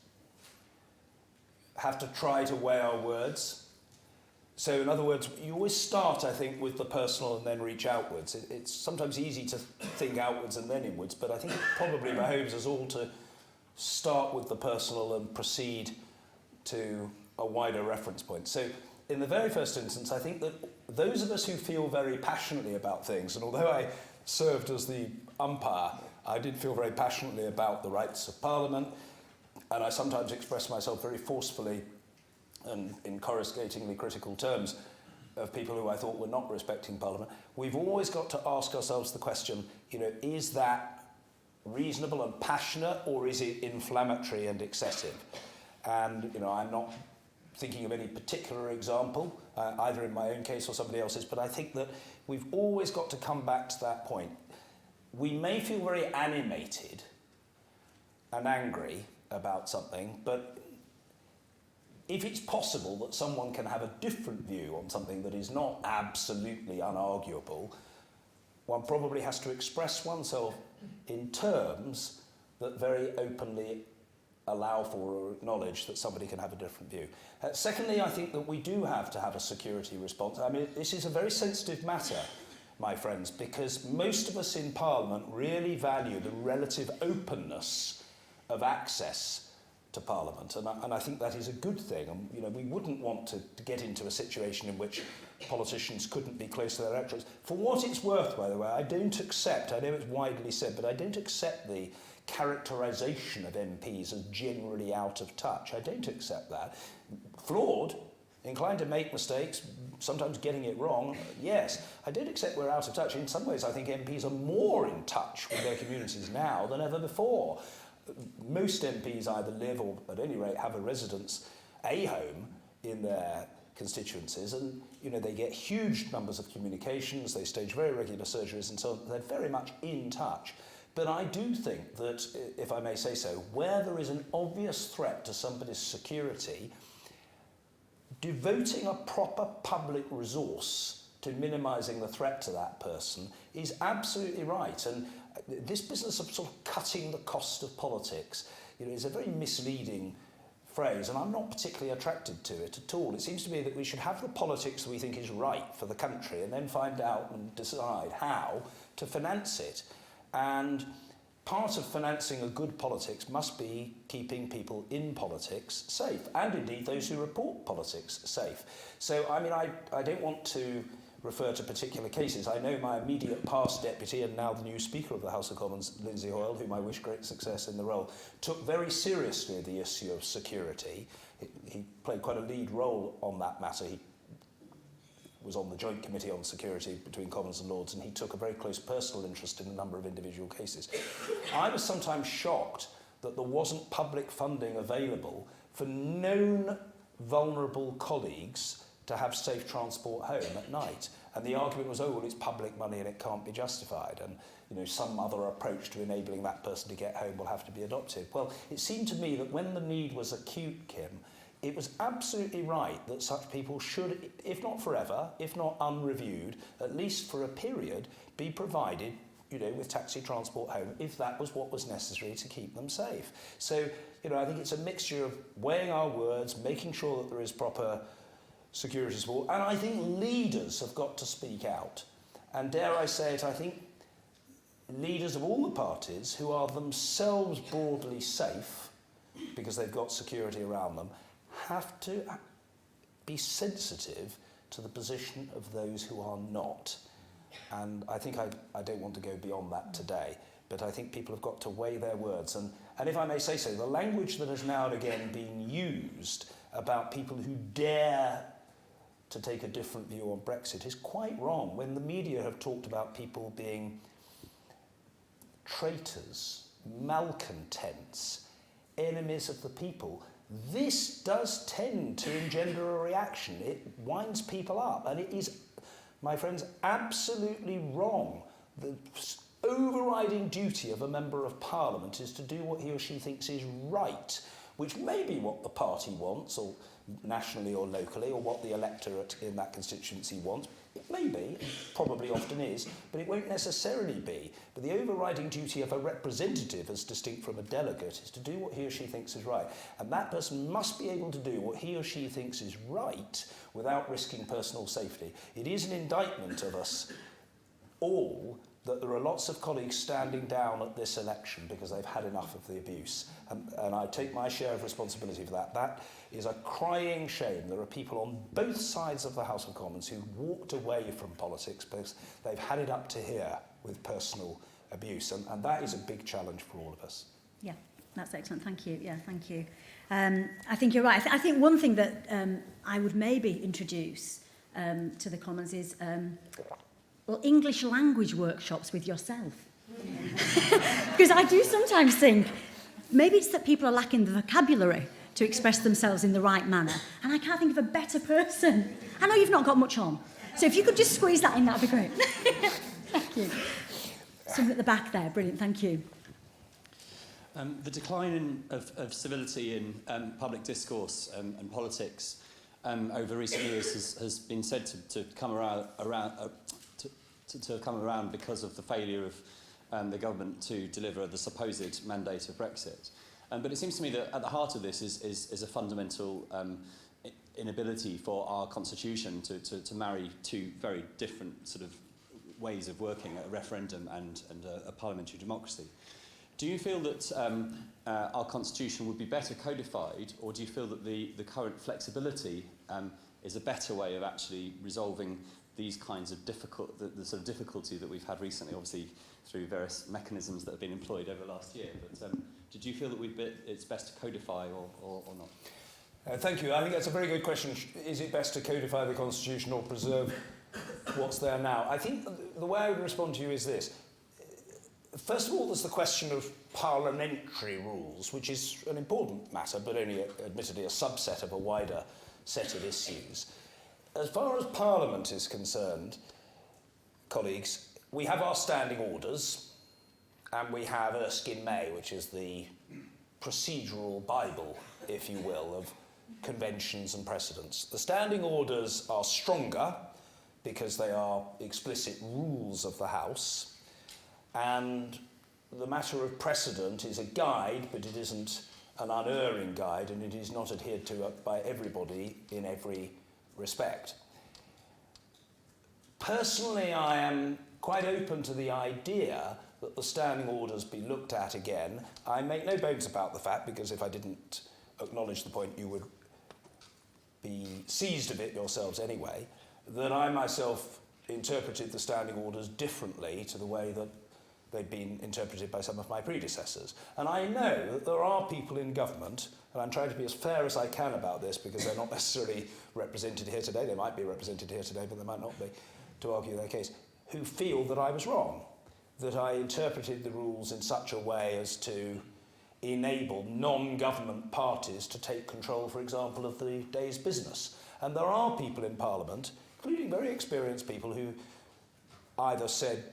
have to try to weigh our words. So in other words, you always start, I think, with the personal and then reach outwards. It's sometimes easy to think outwards and then inwards, but I think it probably behoves us all to start with the personal and proceed to a wider reference point. So in the very first instance, I think that those of us who feel very passionately about things, and although I served as the umpire, I did feel very passionately about the rights of Parliament, and I sometimes expressed myself very forcefully and in coruscatingly critical terms of people who I thought were not respecting Parliament. We've always got to ask ourselves the question, is that reasonable and passionate, or is it inflammatory and excessive? And, I'm not thinking of any particular example, either in my own case or somebody else's, but I think that we've always got to come back to that point. We may feel very animated and angry about something, but if it's possible that someone can have a different view on something that is not absolutely unarguable, one probably has to express oneself in terms that very openly allow for or acknowledge that somebody can have a different view. Secondly, I think that we do have to have a security response. I mean, this is a very sensitive matter, my friends, because most of us in Parliament really value the relative openness of access to Parliament, and I think that is a good thing. And we wouldn't want to get into a situation in which politicians couldn't be close to their electorates. For what it's worth, by the way, I don't accept, I know it's widely said, but I don't accept the characterisation of MPs as generally out of touch. I don't accept that. Flawed, inclined to make mistakes, sometimes getting it wrong, yes. I don't accept we're out of touch. In some ways, I think MPs are more in touch with their communities now than ever before. Most MPs either live or, at any rate, have a residence, a home in their constituencies, and they get huge numbers of communications, they stage very regular surgeries, and so on. They're very much in touch. But I do think that, if I may say so, where there is an obvious threat to somebody's security, devoting a proper public resource to minimising the threat to that person is absolutely right. And this business of sort of cutting the cost of politics, is a very misleading phrase, and I'm not particularly attracted to it at all. It seems to me that we should have the politics that we think is right for the country and then find out and decide how to finance it. And part of financing a good politics must be keeping people in politics safe, and indeed those who report politics safe. So, I mean, I don't want to refer to particular cases. I know my immediate past deputy and now the new Speaker of the House of Commons, Lindsay Hoyle, whom I wish great success in the role, took very seriously the issue of security. He played quite a lead role on that matter. He was on the Joint Committee on Security between Commons and Lords, and he took a very close personal interest in a number of individual cases. I was sometimes shocked that there wasn't public funding available for known vulnerable colleagues to have safe transport home at night. And the argument was, it's public money and it can't be justified, and some other approach to enabling that person to get home will have to be adopted. Well, it seemed to me that when the need was acute, Kim, it was absolutely right that such people should, if not forever, if not unreviewed, at least for a period, be provided, with taxi transport home, if that was what was necessary to keep them safe. So, I think it's a mixture of weighing our words, making sure that there is proper security support, and I think leaders have got to speak out. And dare I say it, I think leaders of all the parties who are themselves broadly safe, because they've got security around them, have to be sensitive to the position of those who are not. And I think I don't want to go beyond that today, but I think people have got to weigh their words. And if I may say so, the language that has now and again been used about people who dare to take a different view on Brexit is quite wrong. When the media have talked about people being traitors malcontents, enemies of the people. This does tend to engender a reaction. It winds people up, and it is, my friends, absolutely wrong. The overriding duty of a member of Parliament is to do what he or she thinks is right, which may be what the party wants, or nationally or locally, or what the electorate in that constituency wants. It may be, it probably often is, but it won't necessarily be. But the overriding duty of a representative, as distinct from a delegate, is to do what he or she thinks is right. And that person must be able to do what he or she thinks is right without risking personal safety. It is an indictment of us all that there are lots of colleagues standing down at this election because they've had enough of the abuse. And I take my share of responsibility for that. That is a crying shame. There are people on both sides of the House of Commons who walked away from politics because they've had it up to here with personal abuse. And that is a big challenge for all of us. Yeah, that's excellent. Thank you. Yeah, thank you. I think you're right. I think one thing that I would maybe introduce to the Commons is well, English language workshops with yourself. Because I do sometimes think maybe it's that people are lacking the vocabulary to express themselves in the right manner. And I can't think of a better person. I know you've not got much on. So if you could just squeeze that in, that would be great. Thank you. Someone at the back there. Brilliant. Thank you. The decline of civility in public discourse and politics over recent years has been said to come around to come around because of the failure of the government to deliver the supposed mandate of Brexit. But it seems to me that at the heart of this is a fundamental inability for our constitution to marry two very different sort of ways of working, a referendum and a parliamentary democracy. Do you feel that our constitution would be better codified, or do you feel that the current flexibility is a better way of actually resolving these kinds of the sort of difficulty that we've had recently, obviously through various mechanisms that have been employed over the last year? But did you feel that it's best to codify or not? Thank you. I think that's a very good question. Is it best to codify the Constitution or preserve what's there now? I think the way I would respond to you is this. First of all, there's the question of parliamentary rules, which is an important matter, but only admittedly a subset of a wider set of issues. As far as Parliament is concerned, colleagues, we have our standing orders, and we have Erskine May, which is the procedural Bible, if you will, of conventions and precedents. The standing orders are stronger because they are explicit rules of the House, and the matter of precedent is a guide, but it isn't an unerring guide, and it is not adhered to by everybody in every respect. Personally, I am quite open to the idea that the standing orders be looked at again. I make no bones about the fact, because if I didn't acknowledge the point, you would be seized of it yourselves anyway, that I myself interpreted the standing orders differently to the way that they'd been interpreted by some of my predecessors. And I know that there are people in government, and I'm trying to be as fair as I can about this because they're not necessarily represented here today. They might be represented here today, but they might not be, to argue their case, who feel that I was wrong, that I interpreted the rules in such a way as to enable non-government parties to take control, for example, of the day's business. And there are people in Parliament, including very experienced people, who either said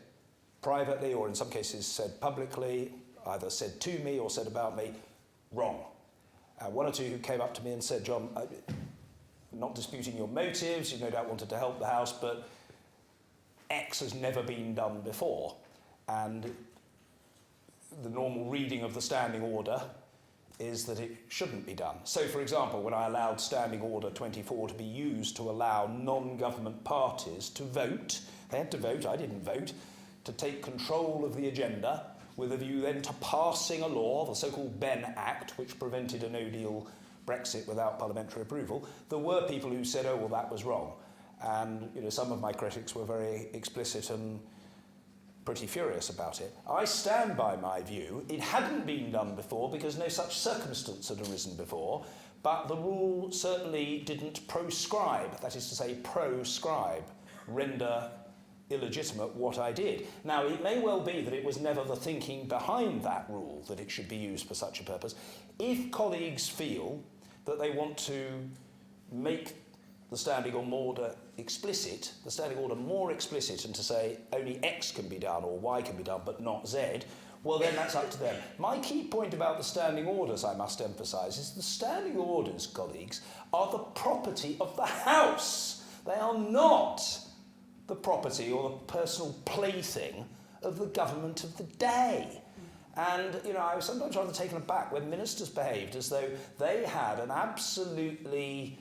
privately or in some cases said publicly, either said to me or said about me, wrong. One or two who came up to me and said, John, not disputing your motives, you no doubt wanted to help the House, but X has never been done before. And the normal reading of the standing order is that it shouldn't be done. So, for example, when I allowed Standing Order 24 to be used to allow non-government parties to vote, they had to vote, I didn't vote, to take control of the agenda with a view then to passing a law, the so-called Ben Act, which prevented a no-deal Brexit without parliamentary approval, there were people who said, oh, well, that was wrong. And some of my critics were very explicit and pretty furious about it. I stand by my view. It hadn't been done before because no such circumstance had arisen before, but the rule certainly didn't proscribe, that is to say proscribe, render illegitimate what I did. Now, it may well be that it was never the thinking behind that rule that it should be used for such a purpose. If colleagues feel that they want to make the standing order explicit, the standing order more explicit, and to say only X can be done or Y can be done but not Z, well then that's up to them. My key point about the standing orders, I must emphasise, is the standing orders, colleagues, are the property of the House. They are not the property or the personal plaything of the government of the day. And, you know, I was sometimes rather taken aback when ministers behaved as though they had an absolutely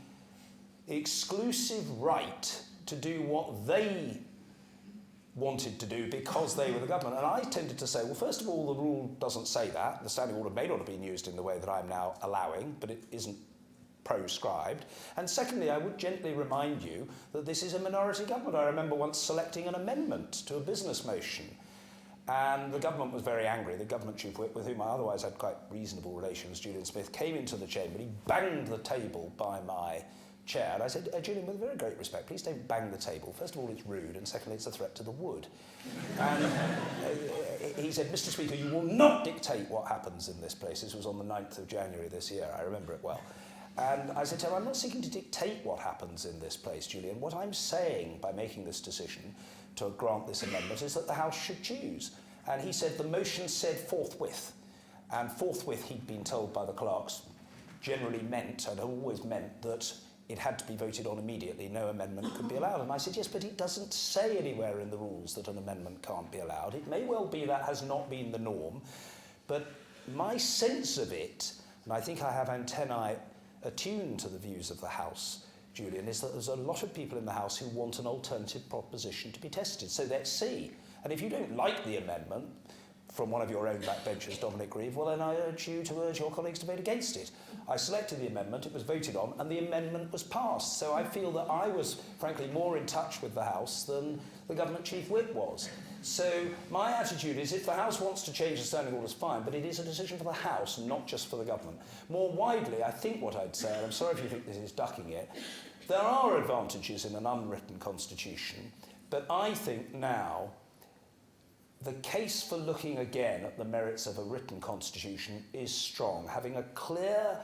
exclusive right to do what they wanted to do because they were the government. And I tended to say, well, first of all, the rule doesn't say that. The standing order may not have been used in the way that I'm now allowing, but it isn't proscribed. And secondly, I would gently remind you that this is a minority government. I remember once selecting an amendment to a business motion, and the government was very angry. The government chief whip, with whom I otherwise had quite reasonable relations, Julian Smith, came into the chamber. He banged the table by my chair, and I said, Julian, with very great respect, please don't bang the table. First of all, it's rude, and secondly, it's a threat to the wood. And he said, Mr. Speaker, you will not dictate what happens in this place. This was on the 9th of January this year. I remember it well. And I said to him, I'm not seeking to dictate what happens in this place, Julian. What I'm saying by making this decision to grant this amendment is that the House should choose. And he said the motion said forthwith. And forthwith, he'd been told by the clerks, generally meant, and always meant, that it had to be voted on immediately. No amendment could be allowed. And I said, yes, but it doesn't say anywhere in the rules that an amendment can't be allowed. It may well be that has not been the norm. But my sense of it, and I think I have antennae attuned to the views of the House, Julian, is that there's a lot of people in the House who want an alternative proposition to be tested. So let's see. And if you don't like the amendment from one of your own backbenchers, Dominic Grieve, well then I urge you to urge your colleagues to vote against it. I selected the amendment, it was voted on, and the amendment was passed. So I feel that I was, frankly, more in touch with the House than the government chief whip was. So my attitude is if the House wants to change the standing orders, fine, but it is a decision for the House, not just for the government. More widely, I think what I'd say, and I'm sorry if you think this is ducking it, there are advantages in an unwritten constitution, but I think now the case for looking again at the merits of a written constitution is strong, having a clear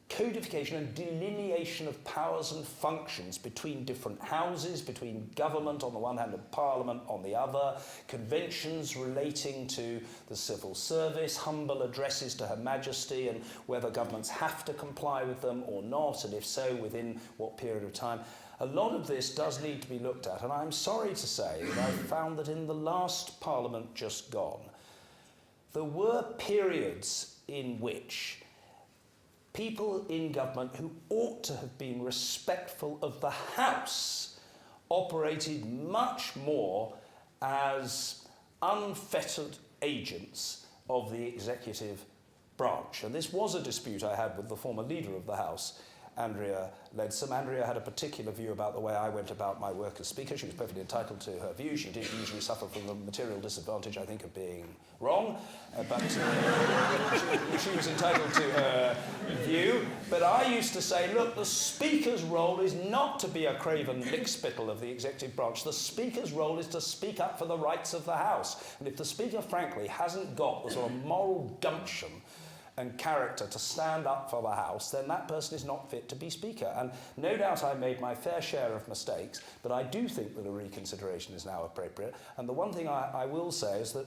codification and delineation of powers and functions between different houses, between government on the one hand and Parliament on the other, conventions relating to the civil service, humble addresses to Her Majesty and whether governments have to comply with them or not, and if so, within what period of time. A lot of this does need to be looked at, and I'm sorry to say that I found that in the last Parliament just gone, there were periods in which people in government who ought to have been respectful of the House operated much more as unfettered agents of the executive branch. And this was a dispute I had with the former leader of the House, Andrea Leadsom. Andrea had a particular view about the way I went about my work as Speaker. She was perfectly entitled to her view. She did usually suffer from the material disadvantage, I think, of being wrong, but she was entitled to her view. But I used to say, look, the Speaker's role is not to be a craven lickspittle of the executive branch. The Speaker's role is to speak up for the rights of the House. And if the Speaker, frankly, hasn't got the sort of moral gumption and character to stand up for the House, then that person is not fit to be Speaker. And no doubt I made my fair share of mistakes, but I do think that a reconsideration is now appropriate. And the one thing I will say is that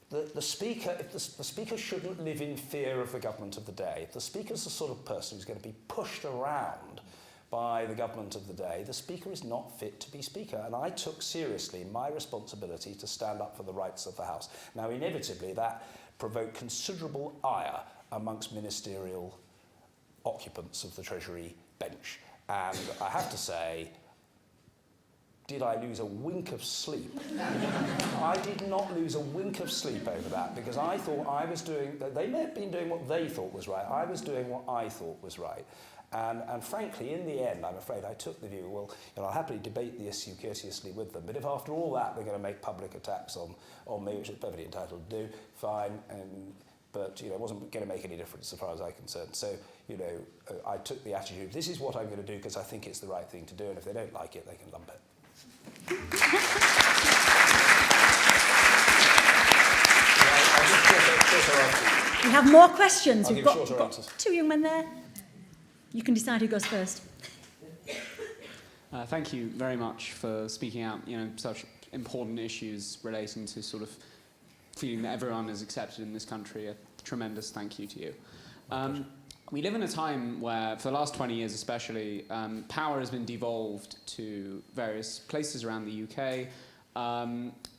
the Speaker shouldn't live in fear of the government of the day. If the Speaker's the sort of person who's going to be pushed around by the government of the day, the Speaker is not fit to be Speaker. And I took seriously my responsibility to stand up for the rights of the House. Now, inevitably, that provoked considerable ire amongst ministerial occupants of the Treasury bench. And I have to say, did I lose a wink of sleep? I did not lose a wink of sleep over that, because I thought I was doing, they may have been doing what they thought was right, I was doing what I thought was right. And frankly, in the end, I'm afraid I took the view, well, I'll happily debate the issue courteously with them, but if after all that they're going to make public attacks on me, which they're perfectly entitled to do, fine, but it wasn't going to make any difference as far as I'm concerned. So, I took the attitude, this is what I'm going to do because I think it's the right thing to do, and if they don't like it, they can lump it. We have more questions. I'll We've give got, shorter answers. two young men there. You can decide who goes first. Thank you very much for speaking out, such important issues relating to sort of feeling that everyone is accepted in this country. A tremendous thank you to you. We live in a time where, for the last 20 years especially, power has been devolved to various places around the UK,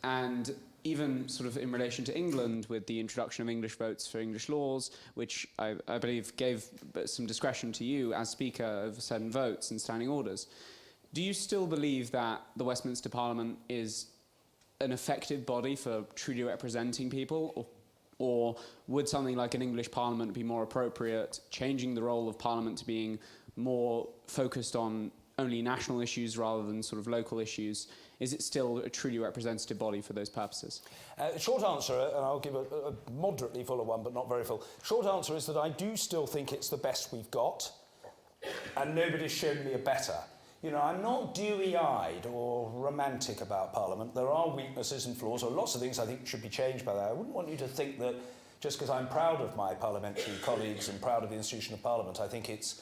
and even sort of in relation to England with the introduction of English votes for English laws, which I believe gave some discretion to you as Speaker over certain votes and standing orders. Do you still believe that the Westminster Parliament is an effective body for truly representing people, or would something like an English Parliament be more appropriate, changing the role of Parliament to being more focused on only national issues rather than sort of local issues? Is it still a truly representative body for those purposes? Short answer, and I'll give a moderately fuller one, but not very full. Short answer is that I do still think it's the best we've got, and nobody's shown me a better. I'm not dewy-eyed or romantic about Parliament. There are weaknesses and flaws, or lots of things I think should be changed by that. I wouldn't want you to think that just because I'm proud of my parliamentary colleagues and proud of the institution of Parliament, I think it's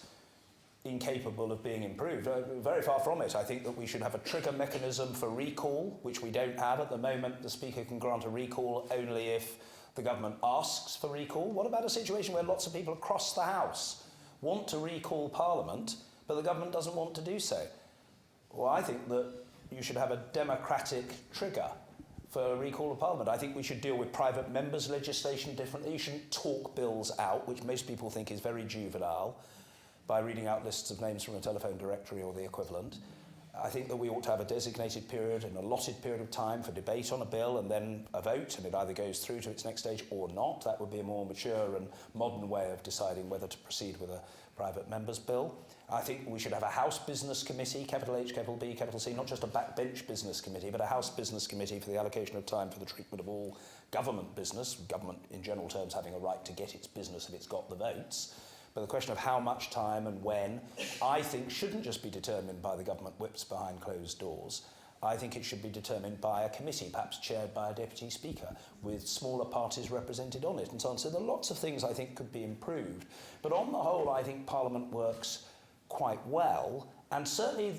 incapable of being improved. Very far from it. I think that we should have a trigger mechanism for recall, which we don't have at the moment. The Speaker can grant a recall only if the government asks for recall. What about a situation where lots of people across the House want to recall Parliament, but the government doesn't want to do so? Well, I think that you should have a democratic trigger for a recall of Parliament. I think we should deal with private members' legislation differently. You shouldn't talk bills out, which most people think is very juvenile, by reading out lists of names from a telephone directory or the equivalent. I think that we ought to have a designated period, an allotted period of time for debate on a bill and then a vote, and it either goes through to its next stage or not. That would be a more mature and modern way of deciding whether to proceed with a private member's bill. I think we should have a House Business Committee, capital H, capital B, capital C, not just a backbench business committee, but a House Business Committee for the allocation of time for the treatment of all government business, government in general terms having a right to get its business if it's got the votes. But the question of how much time and when, I think, shouldn't just be determined by the government whips behind closed doors. I think it should be determined by a committee, perhaps chaired by a deputy speaker, with smaller parties represented on it, and so on. So there are lots of things I think could be improved. But on the whole, I think Parliament works quite well, and certainly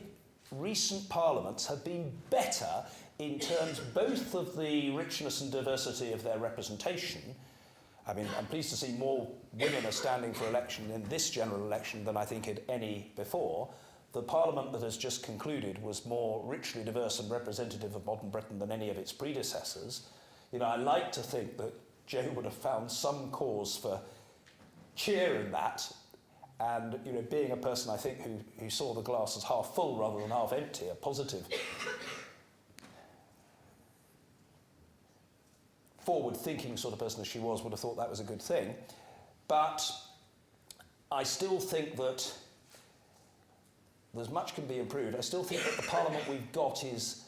recent parliaments have been better in terms both of the richness and diversity of their representation. I mean, I'm pleased to see more women are standing for election in this general election than I think at any before. The Parliament that has just concluded was more richly diverse and representative of modern Britain than any of its predecessors. I like to think that Jo would have found some cause for cheer in that, and being a person, I think, who saw the glass as half full rather than half empty, a positive, forward-thinking sort of person as she was, would have thought that was a good thing. But I still think that there's much can be improved. I still think that the Parliament we've got is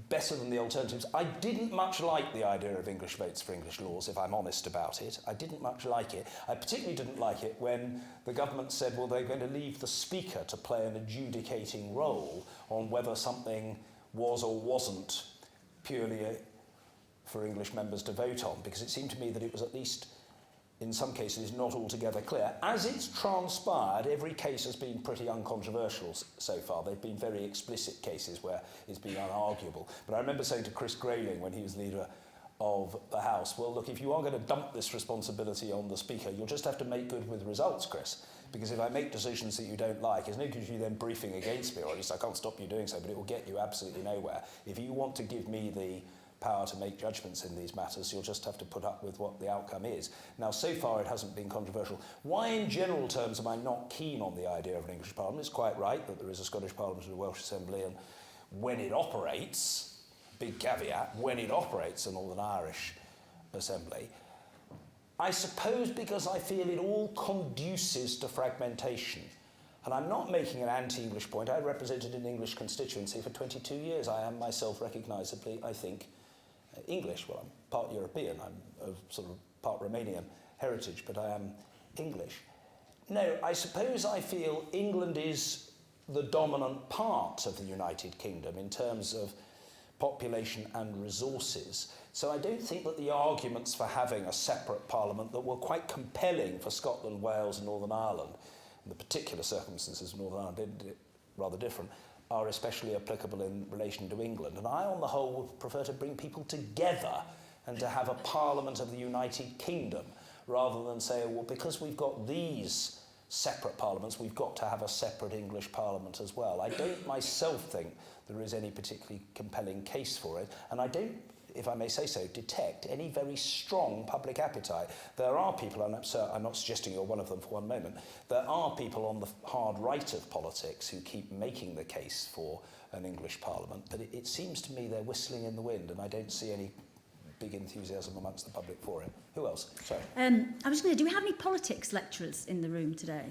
better than the alternatives. I didn't much like the idea of English votes for English laws, if I'm honest about it. I didn't much like it. I particularly didn't like it when the government said, well, they're going to leave the Speaker to play an adjudicating role on whether something was or wasn't purely for English members to vote on, because it seemed to me that it was, at least in some cases, not altogether clear. As it's transpired, every case has been pretty uncontroversial so far. There have been very explicit cases where it's been unarguable. But I remember saying to Chris Grayling when he was leader of the House, well, look, if you are going to dump this responsibility on the Speaker, you'll just have to make good with results, Chris. Because if I make decisions that you don't like, it's no good you then briefing against me, or at least I can't stop you doing so, but it will get you absolutely nowhere. If you want to give me the power to make judgments in these matters, you'll just have to put up with what the outcome is. Now, so far it hasn't been controversial. Why in general terms am I not keen on the idea of an English Parliament? It's quite right that there is a Scottish Parliament and a Welsh Assembly, and when it operates, big caveat, when it operates a Northern Irish Assembly, I suppose because I feel it all conduces to fragmentation. And I'm not making an anti-English point. I represented an English constituency for 22 years. I am myself recognisably, I think, English. Well, I'm part European. I'm of sort of part Romanian heritage, but I am English. No, I suppose I feel England is the dominant part of the United Kingdom in terms of population and resources. So I don't think that the arguments for having a separate parliament that were quite compelling for Scotland, Wales and Northern Ireland, and the particular circumstances of Northern Ireland did it rather different, are especially applicable in relation to England. And I, on the whole, would prefer to bring people together and to have a parliament of the United Kingdom, rather than say, well, because we've got these separate parliaments, we've got to have a separate English parliament as well. I don't myself think there is any particularly compelling case for it, and I don't, if I may say so, detect any very strong public appetite. There are people, and I'm not suggesting you're one of them for one moment, there are people on the hard right of politics who keep making the case for an English parliament, but it seems to me they're whistling in the wind, and I don't see any big enthusiasm amongst the public for it. Who else? Sorry. I was going to, do we have any politics lecturers in the room today?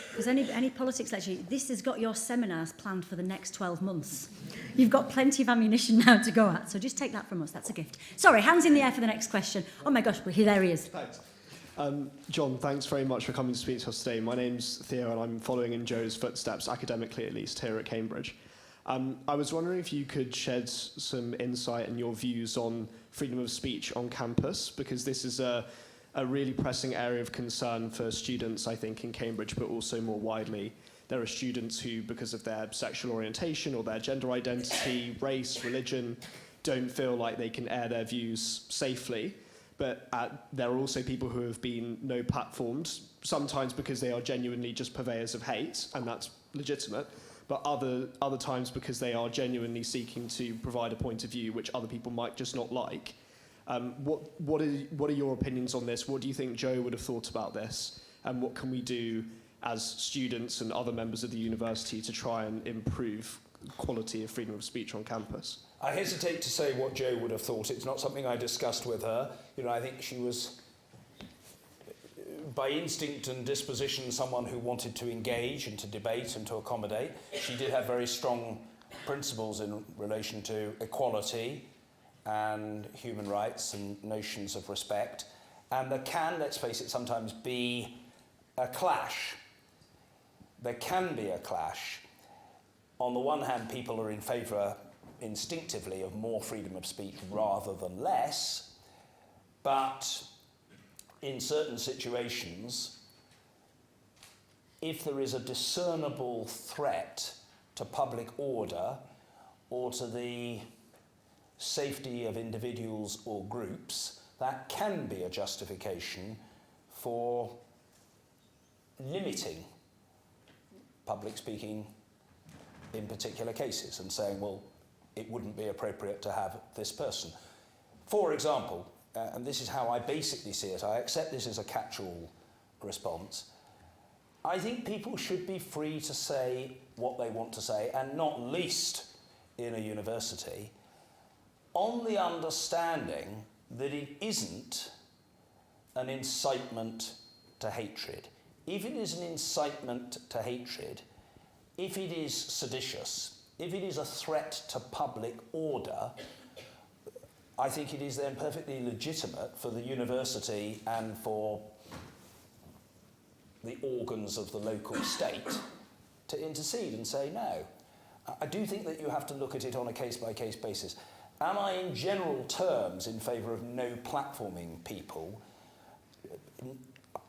Because any politics lecturer, this has got your seminars planned for the next 12 months. You've got plenty of ammunition now to go at, so just take that from us, that's a gift. Sorry, hands in the air for the next question. Oh my gosh, well, there he is. Thanks. John, thanks very much for coming to speak to us today. My name's Theo and I'm following in Jo's footsteps, academically at least, here at Cambridge. I was wondering if you could shed some insight and your views on freedom of speech on campus, because this is a really pressing area of concern for students, I think, in Cambridge, but also more widely. There are students who, because of their sexual orientation or their gender identity, race, religion, don't feel like they can air their views safely. But there are also people who have been no-platformed, sometimes because they are genuinely just purveyors of hate, and that's legitimate, but other times because they are genuinely seeking to provide a point of view which other people might just not like. What are your opinions on this? What do you think Jo would have thought about this? And what can we do as students and other members of the university to try and improve quality of freedom of speech on campus? I hesitate to say what Jo would have thought. It's not something I discussed with her. You know, I think she was, by instinct and disposition, someone who wanted to engage and to debate and to accommodate. She did have very strong principles in relation to equality and human rights and notions of respect. And there can, let's face it, sometimes be a clash. There can be a clash. On the one hand, people are in favour instinctively of more freedom of speech rather than less, but in certain situations, if there is a discernible threat to public order or to the safety of individuals or groups, that can be a justification for limiting public speaking in particular cases and saying, well, it wouldn't be appropriate to have this person. For example, and this is how I basically see it, I accept this as a catch-all response, I think people should be free to say what they want to say, and not least in a university, on the understanding that it isn't an incitement to hatred. If it is an incitement to hatred, if it is seditious, if it is a threat to public order, I think it is then perfectly legitimate for the university and for the organs of the local state to intercede and say no. I do think that you have to look at it on a case-by-case basis. Am I in general terms in favour of no platforming people?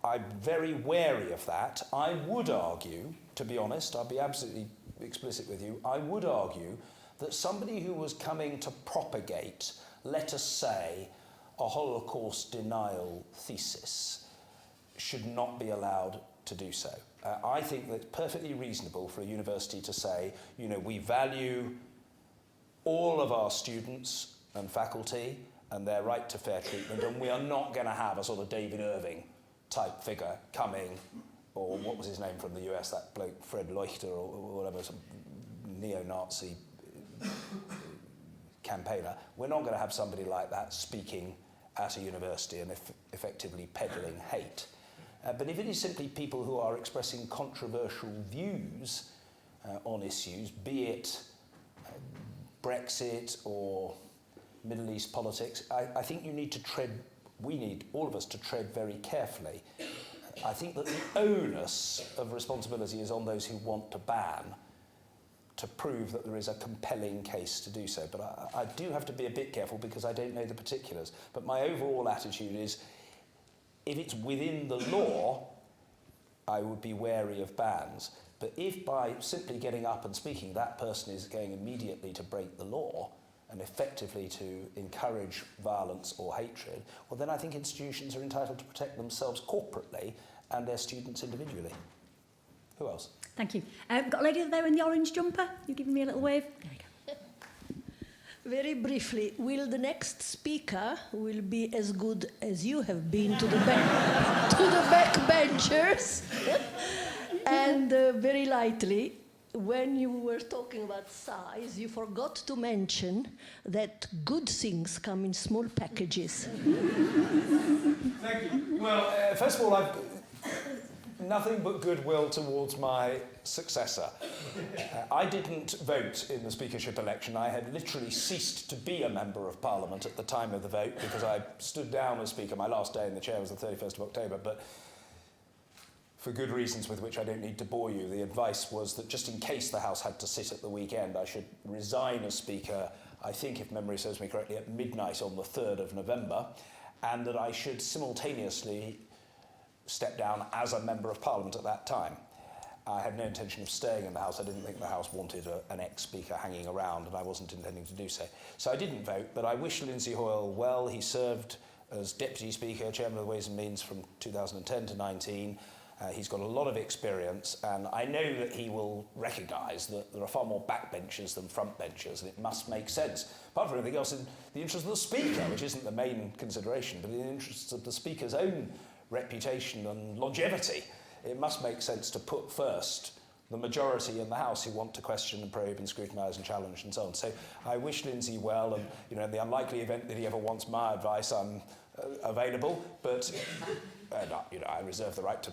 I'm very wary of that. I would argue, to be honest, I'll be absolutely explicit with you, I would argue that somebody who was coming to propagate, let us say, a Holocaust denial thesis should not be allowed to do so. I think that it's perfectly reasonable for a university to say, you know, we value all of our students and faculty and their right to fair treatment, and we are not going to have a sort of David Irving type figure coming, or what was his name from the US, that bloke Fred Leuchter or whatever, some neo-Nazi campaigner. We're not going to have somebody like that speaking at a university and effectively peddling hate. But if it is simply people who are expressing controversial views on issues, be it Brexit or Middle East politics, I think you need to tread, we need, all of us, to tread very carefully. I think that the onus of responsibility is on those who want to ban to prove that there is a compelling case to do so. But I do have to be a bit careful because I don't know the particulars. But my overall attitude is, if it's within the law, I would be wary of bans. But if by simply getting up and speaking, that person is going immediately to break the law and effectively to encourage violence or hatred, well, then I think institutions are entitled to protect themselves corporately and their students individually. Who else? Thank you. Got a lady there in the orange jumper. You giving me a little wave? There you go. Very briefly, will the next speaker will be as good as you have been to the backbenchers? And very lightly, when you were talking about size, you forgot to mention that good things come in small packages. Thank you. Well, first of all, I've nothing but goodwill towards my successor. I didn't vote in the speakership election. I had literally ceased to be a member of Parliament at the time of the vote because I stood down as Speaker. My last day in the chair was the 31st of October, but for good reasons with which I don't need to bore you, the advice was that just in case the House had to sit at the weekend, I should resign as Speaker, I think, if memory serves me correctly, at midnight on the 3rd of November, and that I should simultaneously step down as a Member of Parliament at that time. I had no intention of staying in the House. I didn't think the House wanted an ex-Speaker hanging around, and I wasn't intending to do so. So I didn't vote, but I wish Lindsay Hoyle well. He served as Deputy Speaker, Chairman of the Ways and Means from 2010 to 19. He's got a lot of experience, and I know that he will recognise that there are far more backbenchers than frontbenchers, and it must make sense, apart from anything else, in the interest of the Speaker, which isn't the main consideration, but in the interests of the Speaker's own reputation and longevity. It must make sense to put first the majority in the House who want to question and probe and scrutinise and challenge and so on. So I wish Lindsay well, and in the unlikely event that he ever wants my advice, I'm available, but I reserve the right to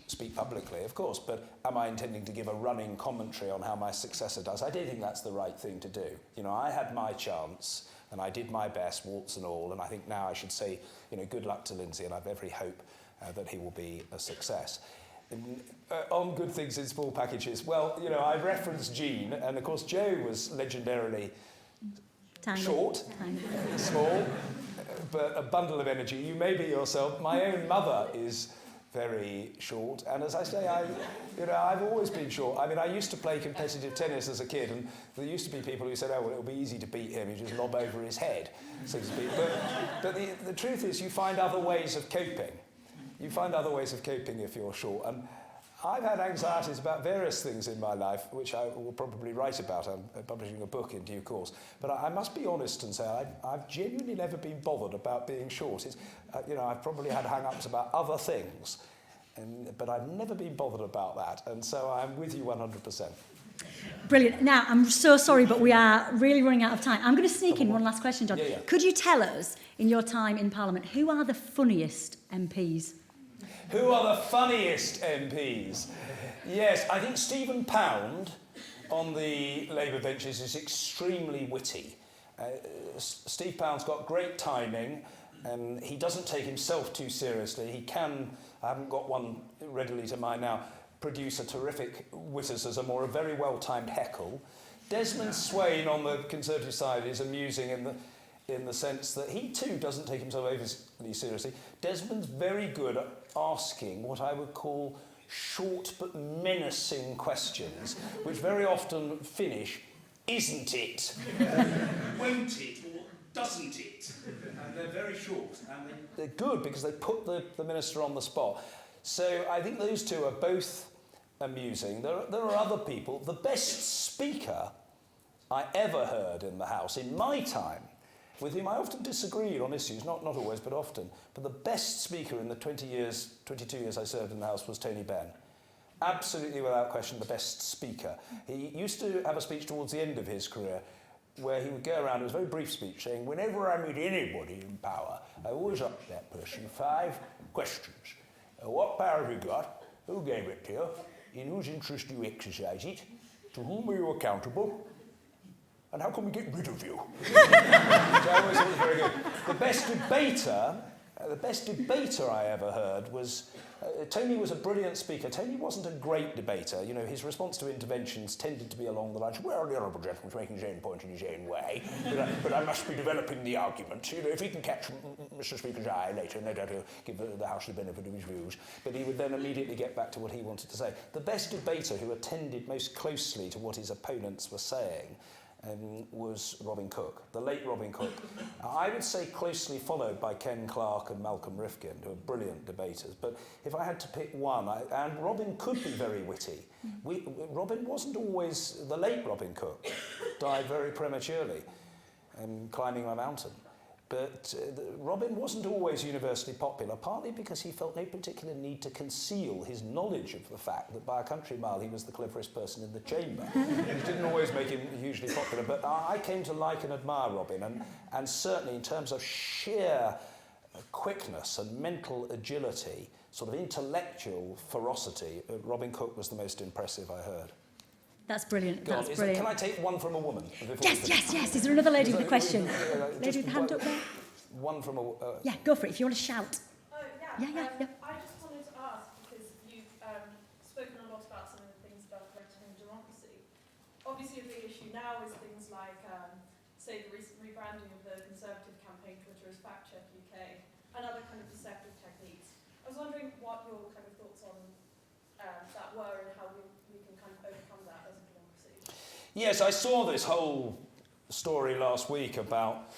speak publicly, of course, but am I intending to give a running commentary on how my successor does? I don't think that's the right thing to do. I had my chance, and I did my best, warts and all, and I think now I should say, good luck to Lindsay, and I have every hope that he will be a success. On good things in small packages, well, I referenced Jean, and of course Jo was legendarily Tiny. short, Tiny. small, but a bundle of energy. You may be yourself. My own mother is very short, and as I say, I've always been short. I mean, I used to play competitive tennis as a kid, and there used to be people who said, oh, well, it'll be easy to beat him, you just lob over his head, so to speak. But the truth is, you find other ways of coping. You find other ways of coping if you're short. And I've had anxieties about various things in my life, which I will probably write about. I'm publishing a book in due course. But I must be honest and say I've genuinely never been bothered about being short. I've probably had hang-ups about other things, but I've never been bothered about that. And so I'm with you 100%. Brilliant. Now, I'm so sorry, but we are really running out of time. I'm going to sneak in one last question, John. Yeah. Could you tell us, in your time in Parliament, who are the funniest MPs? Who are the funniest MPs? Yes, I think Stephen Pound on the Labour benches is extremely witty. Steve Pound's got great timing, and he doesn't take himself too seriously. He can, I haven't got one readily to mind now, produce a terrific witticism or a very well-timed heckle. Desmond Swain on the Conservative side is amusing in the sense that he too doesn't take himself overly seriously. Desmond's very good at asking what I would call short but menacing questions, which very often finish, isn't it? Won't it? Or doesn't it? And they're very short. And they're good because they put the minister on the spot. So I think those two are both amusing. There are other people. The best speaker I ever heard in the House in my time, with whom I often disagreed on issues, not always, but often. But the best speaker in the 22 years I served in the House was Tony Benn. Absolutely, without question, the best speaker. He used to have a speech towards the end of his career where he would go around, it was a very brief speech, saying, whenever I meet anybody in power, I always ask that person 5 questions. What power have you got? Who gave it to you? In whose interest do you exercise it? To whom are you accountable? And how can we get rid of you? So I always thought it was very good. The best debater, The best debater I ever heard was, Tony was a brilliant speaker. Tony wasn't a great debater. You know, his response to interventions tended to be along the lines, well, the Honourable Gentleman's making his own point in his own way, but I must be developing the argument. You know, if he can catch Mr. Speaker's eye later, no doubt he'll give the House the benefit of his views. But he would then immediately get back to what he wanted to say. The best debater who attended most closely to what his opponents were saying was Robin Cook, the late Robin Cook. I would say closely followed by Ken Clarke and Malcolm Rifkind, who are brilliant debaters. But if I had to pick one, and Robin could be very witty. Robin wasn't always, the late Robin Cook died very prematurely, climbing a mountain. But Robin wasn't always universally popular, partly because he felt no particular need to conceal his knowledge of the fact that by a country mile he was the cleverest person in the chamber. It didn't always make him hugely popular, but I came to like and admire Robin, and certainly in terms of sheer quickness and mental agility, sort of intellectual ferocity, Robin Cook was the most impressive I heard. That's brilliant. Go on, That's brilliant. Can I take one from a woman? Yes. Is there another lady with a question? Lady with a hand up there? One from a... Yeah, go for it, if you want to shout. Oh, yeah. Yeah. I just wanted to ask, because you've spoken a lot about some of the things about correcting democracy. Obviously, a big issue now is things like, say, the recent rebranding of the Conservative campaign Twitter as Fact Check UK, and other kind of deceptive techniques. I was wondering what your kind of thoughts on that were, and how we can kind of overcome that as a democracy. Yes, I saw this whole story last week about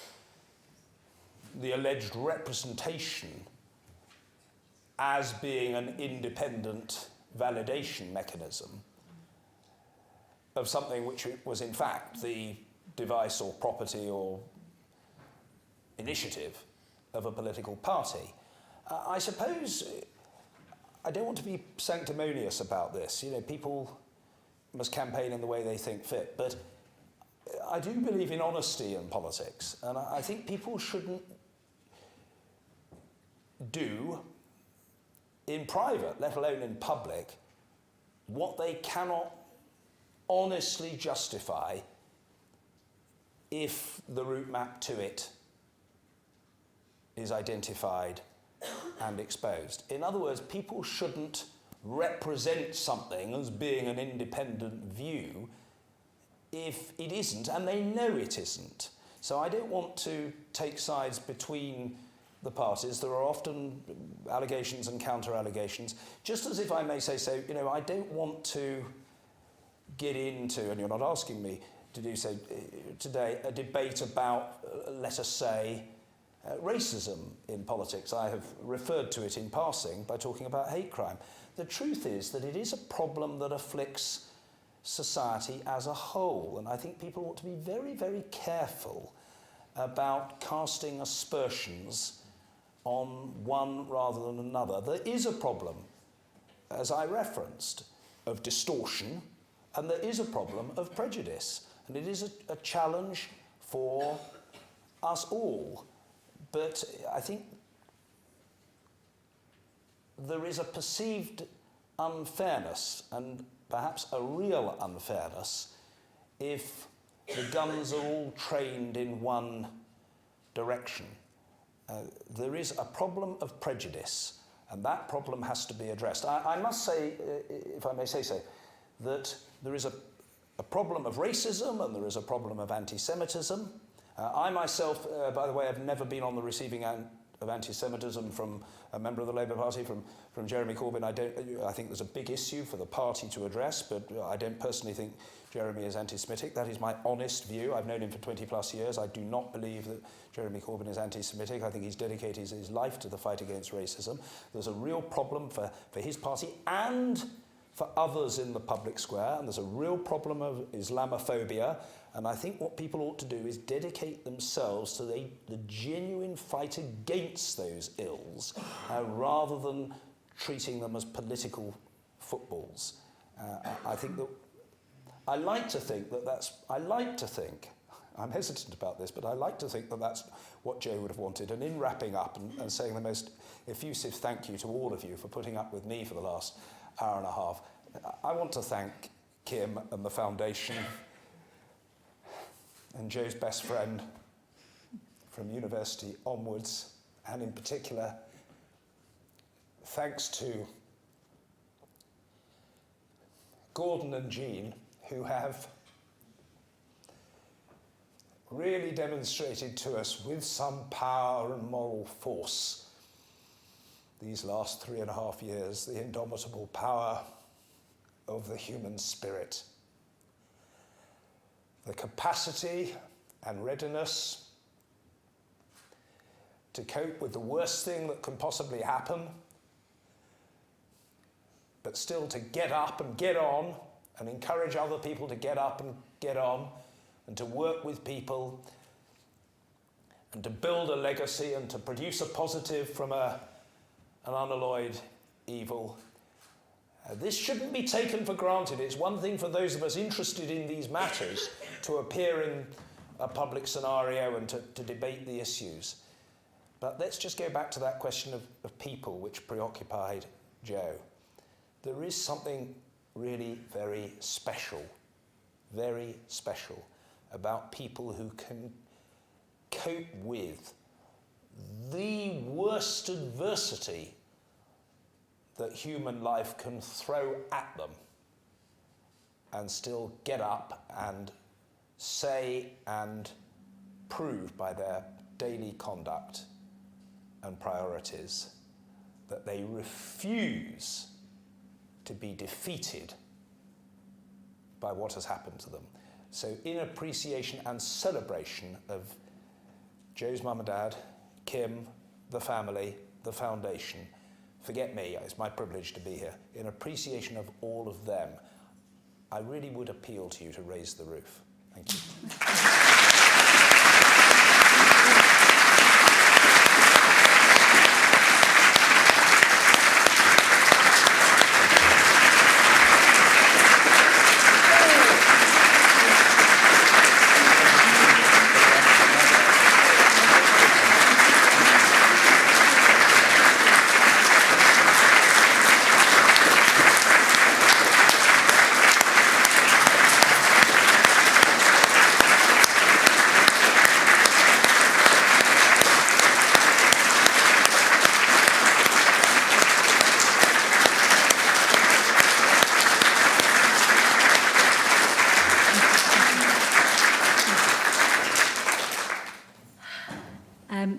the alleged representation as being an independent validation mechanism of something which was in fact the device or property or initiative of a political party. I suppose I don't want to be sanctimonious about this. You know, people must campaign in the way they think fit, but I do believe in honesty in politics, and I think people shouldn't do in private, let alone in public, what they cannot honestly justify if the route map to it is identified and exposed. In other words, people shouldn't represent something as being an independent view if it isn't, and they know it isn't. So I don't want to take sides between the parties. There are often allegations and counter-allegations. Just as if I may say so, you know, I don't want to get into, and you're not asking me to do so today, a debate about, let us say, racism in politics. I have referred to it in passing by talking about hate crime. The truth is that it is a problem that afflicts society as a whole, and I think people ought to be very, very careful about casting aspersions on one rather than another. There is a problem, as I referenced, of distortion, and there is a problem of prejudice, and it is a challenge for us all. But I think there is a perceived unfairness, and perhaps a real unfairness, if the guns are all trained in one direction. There is a problem of prejudice, and that problem has to be addressed. I must say, if I may say so, that there is a problem of racism and there is a problem of anti-Semitism. I myself, by the way, have never been on the receiving end of anti-Semitism from a member of the Labour Party, from Jeremy Corbyn. I think there's a big issue for the party to address, but I don't personally think Jeremy is anti-Semitic. That is my honest view. I've known him for 20 plus years. I do not believe that Jeremy Corbyn is anti-Semitic. I think he's dedicated his life to the fight against racism. There's a real problem for his party and for others in the public square, and there's a real problem of Islamophobia. And I think what people ought to do is dedicate themselves to the genuine fight against those ills, rather than treating them as political footballs. I think that I like to think, I'm hesitant about this, but I like to think that that's what Jo would have wanted. And in wrapping up and saying the most effusive thank you to all of you for putting up with me for the last hour and a half, I want to thank Kim and the Foundation and Jo's best friend from university onwards, and in particular, thanks to Gordon and Jean, who have really demonstrated to us with some power and moral force these last 3.5 years, the indomitable power of the human spirit. The capacity and readiness to cope with the worst thing that can possibly happen, but still to get up and get on and encourage other people to get up and get on and to work with people and to build a legacy and to produce a positive from an unalloyed evil. This shouldn't be taken for granted. It's one thing for those of us interested in these matters to appear in a public scenario and to debate the issues. But let's just go back to that question of people which preoccupied Jo. There is something really very special about people who can cope with the worst adversity that human life can throw at them and still get up and say and prove by their daily conduct and priorities that they refuse to be defeated by what has happened to them. So in appreciation and celebration of Jo's mum and dad, Kim, the family, the foundation, forget me, it's my privilege to be here. In appreciation of all of them, I really would appeal to you to raise the roof. Thank you.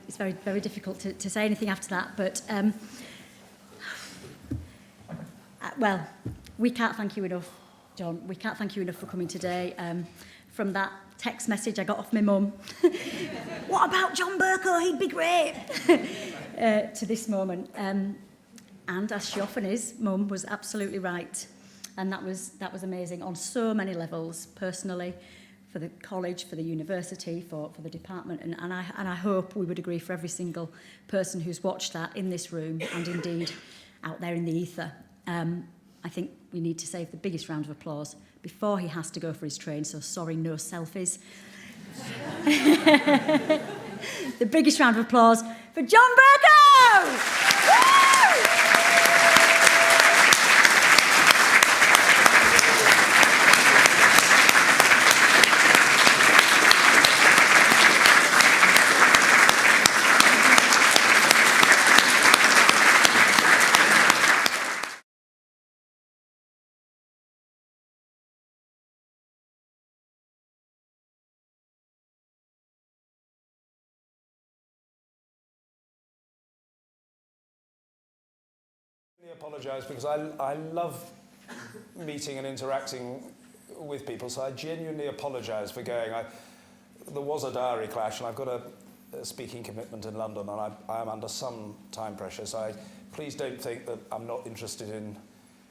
It's very, very difficult to say anything after that, but well, we can't thank you enough, John. We can't thank you enough for coming today. From that text message I got off my mum, what about John Bercow? He'd be great. To this moment, and as she often is, Mum was absolutely right, and that was amazing on so many levels, personally, for the college, for the university, for the department, and I hope we would agree for every single person who's watched that in this room and indeed out there in the ether. I think we need to save the biggest round of applause before he has to go for his train, so sorry, no selfies. The biggest round of applause for John Bercow! Woo! I apologise because I love meeting and interacting with people, so I genuinely apologise for going. There was a diary clash and I've got a speaking commitment in London and I am under some time pressure, so please don't think that I'm not interested in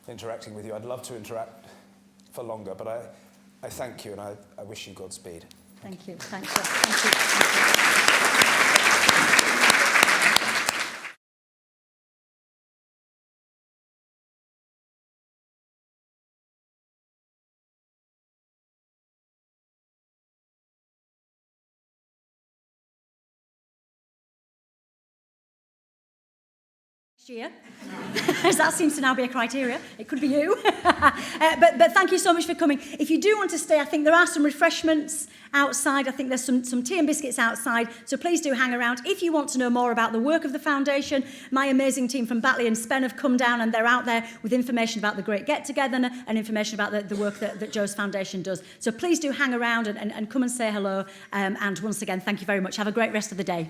interacting with you. I'd love to interact for longer, but I thank you and I wish you Godspeed. Thank you. Thank you. Thank you. year, as that seems to now be a criteria. It could be you. But thank you so much for coming. If you do want to stay, I think there are some refreshments outside. I think there's some tea and biscuits outside, so please do hang around. If you want to know more about the work of the foundation, my amazing team from Batley and Spen have come down, and they're out there with information about the great get-together and information about the work that Jo's foundation does. So please do hang around and come and say hello. And once again, thank you very much. Have a great rest of the day.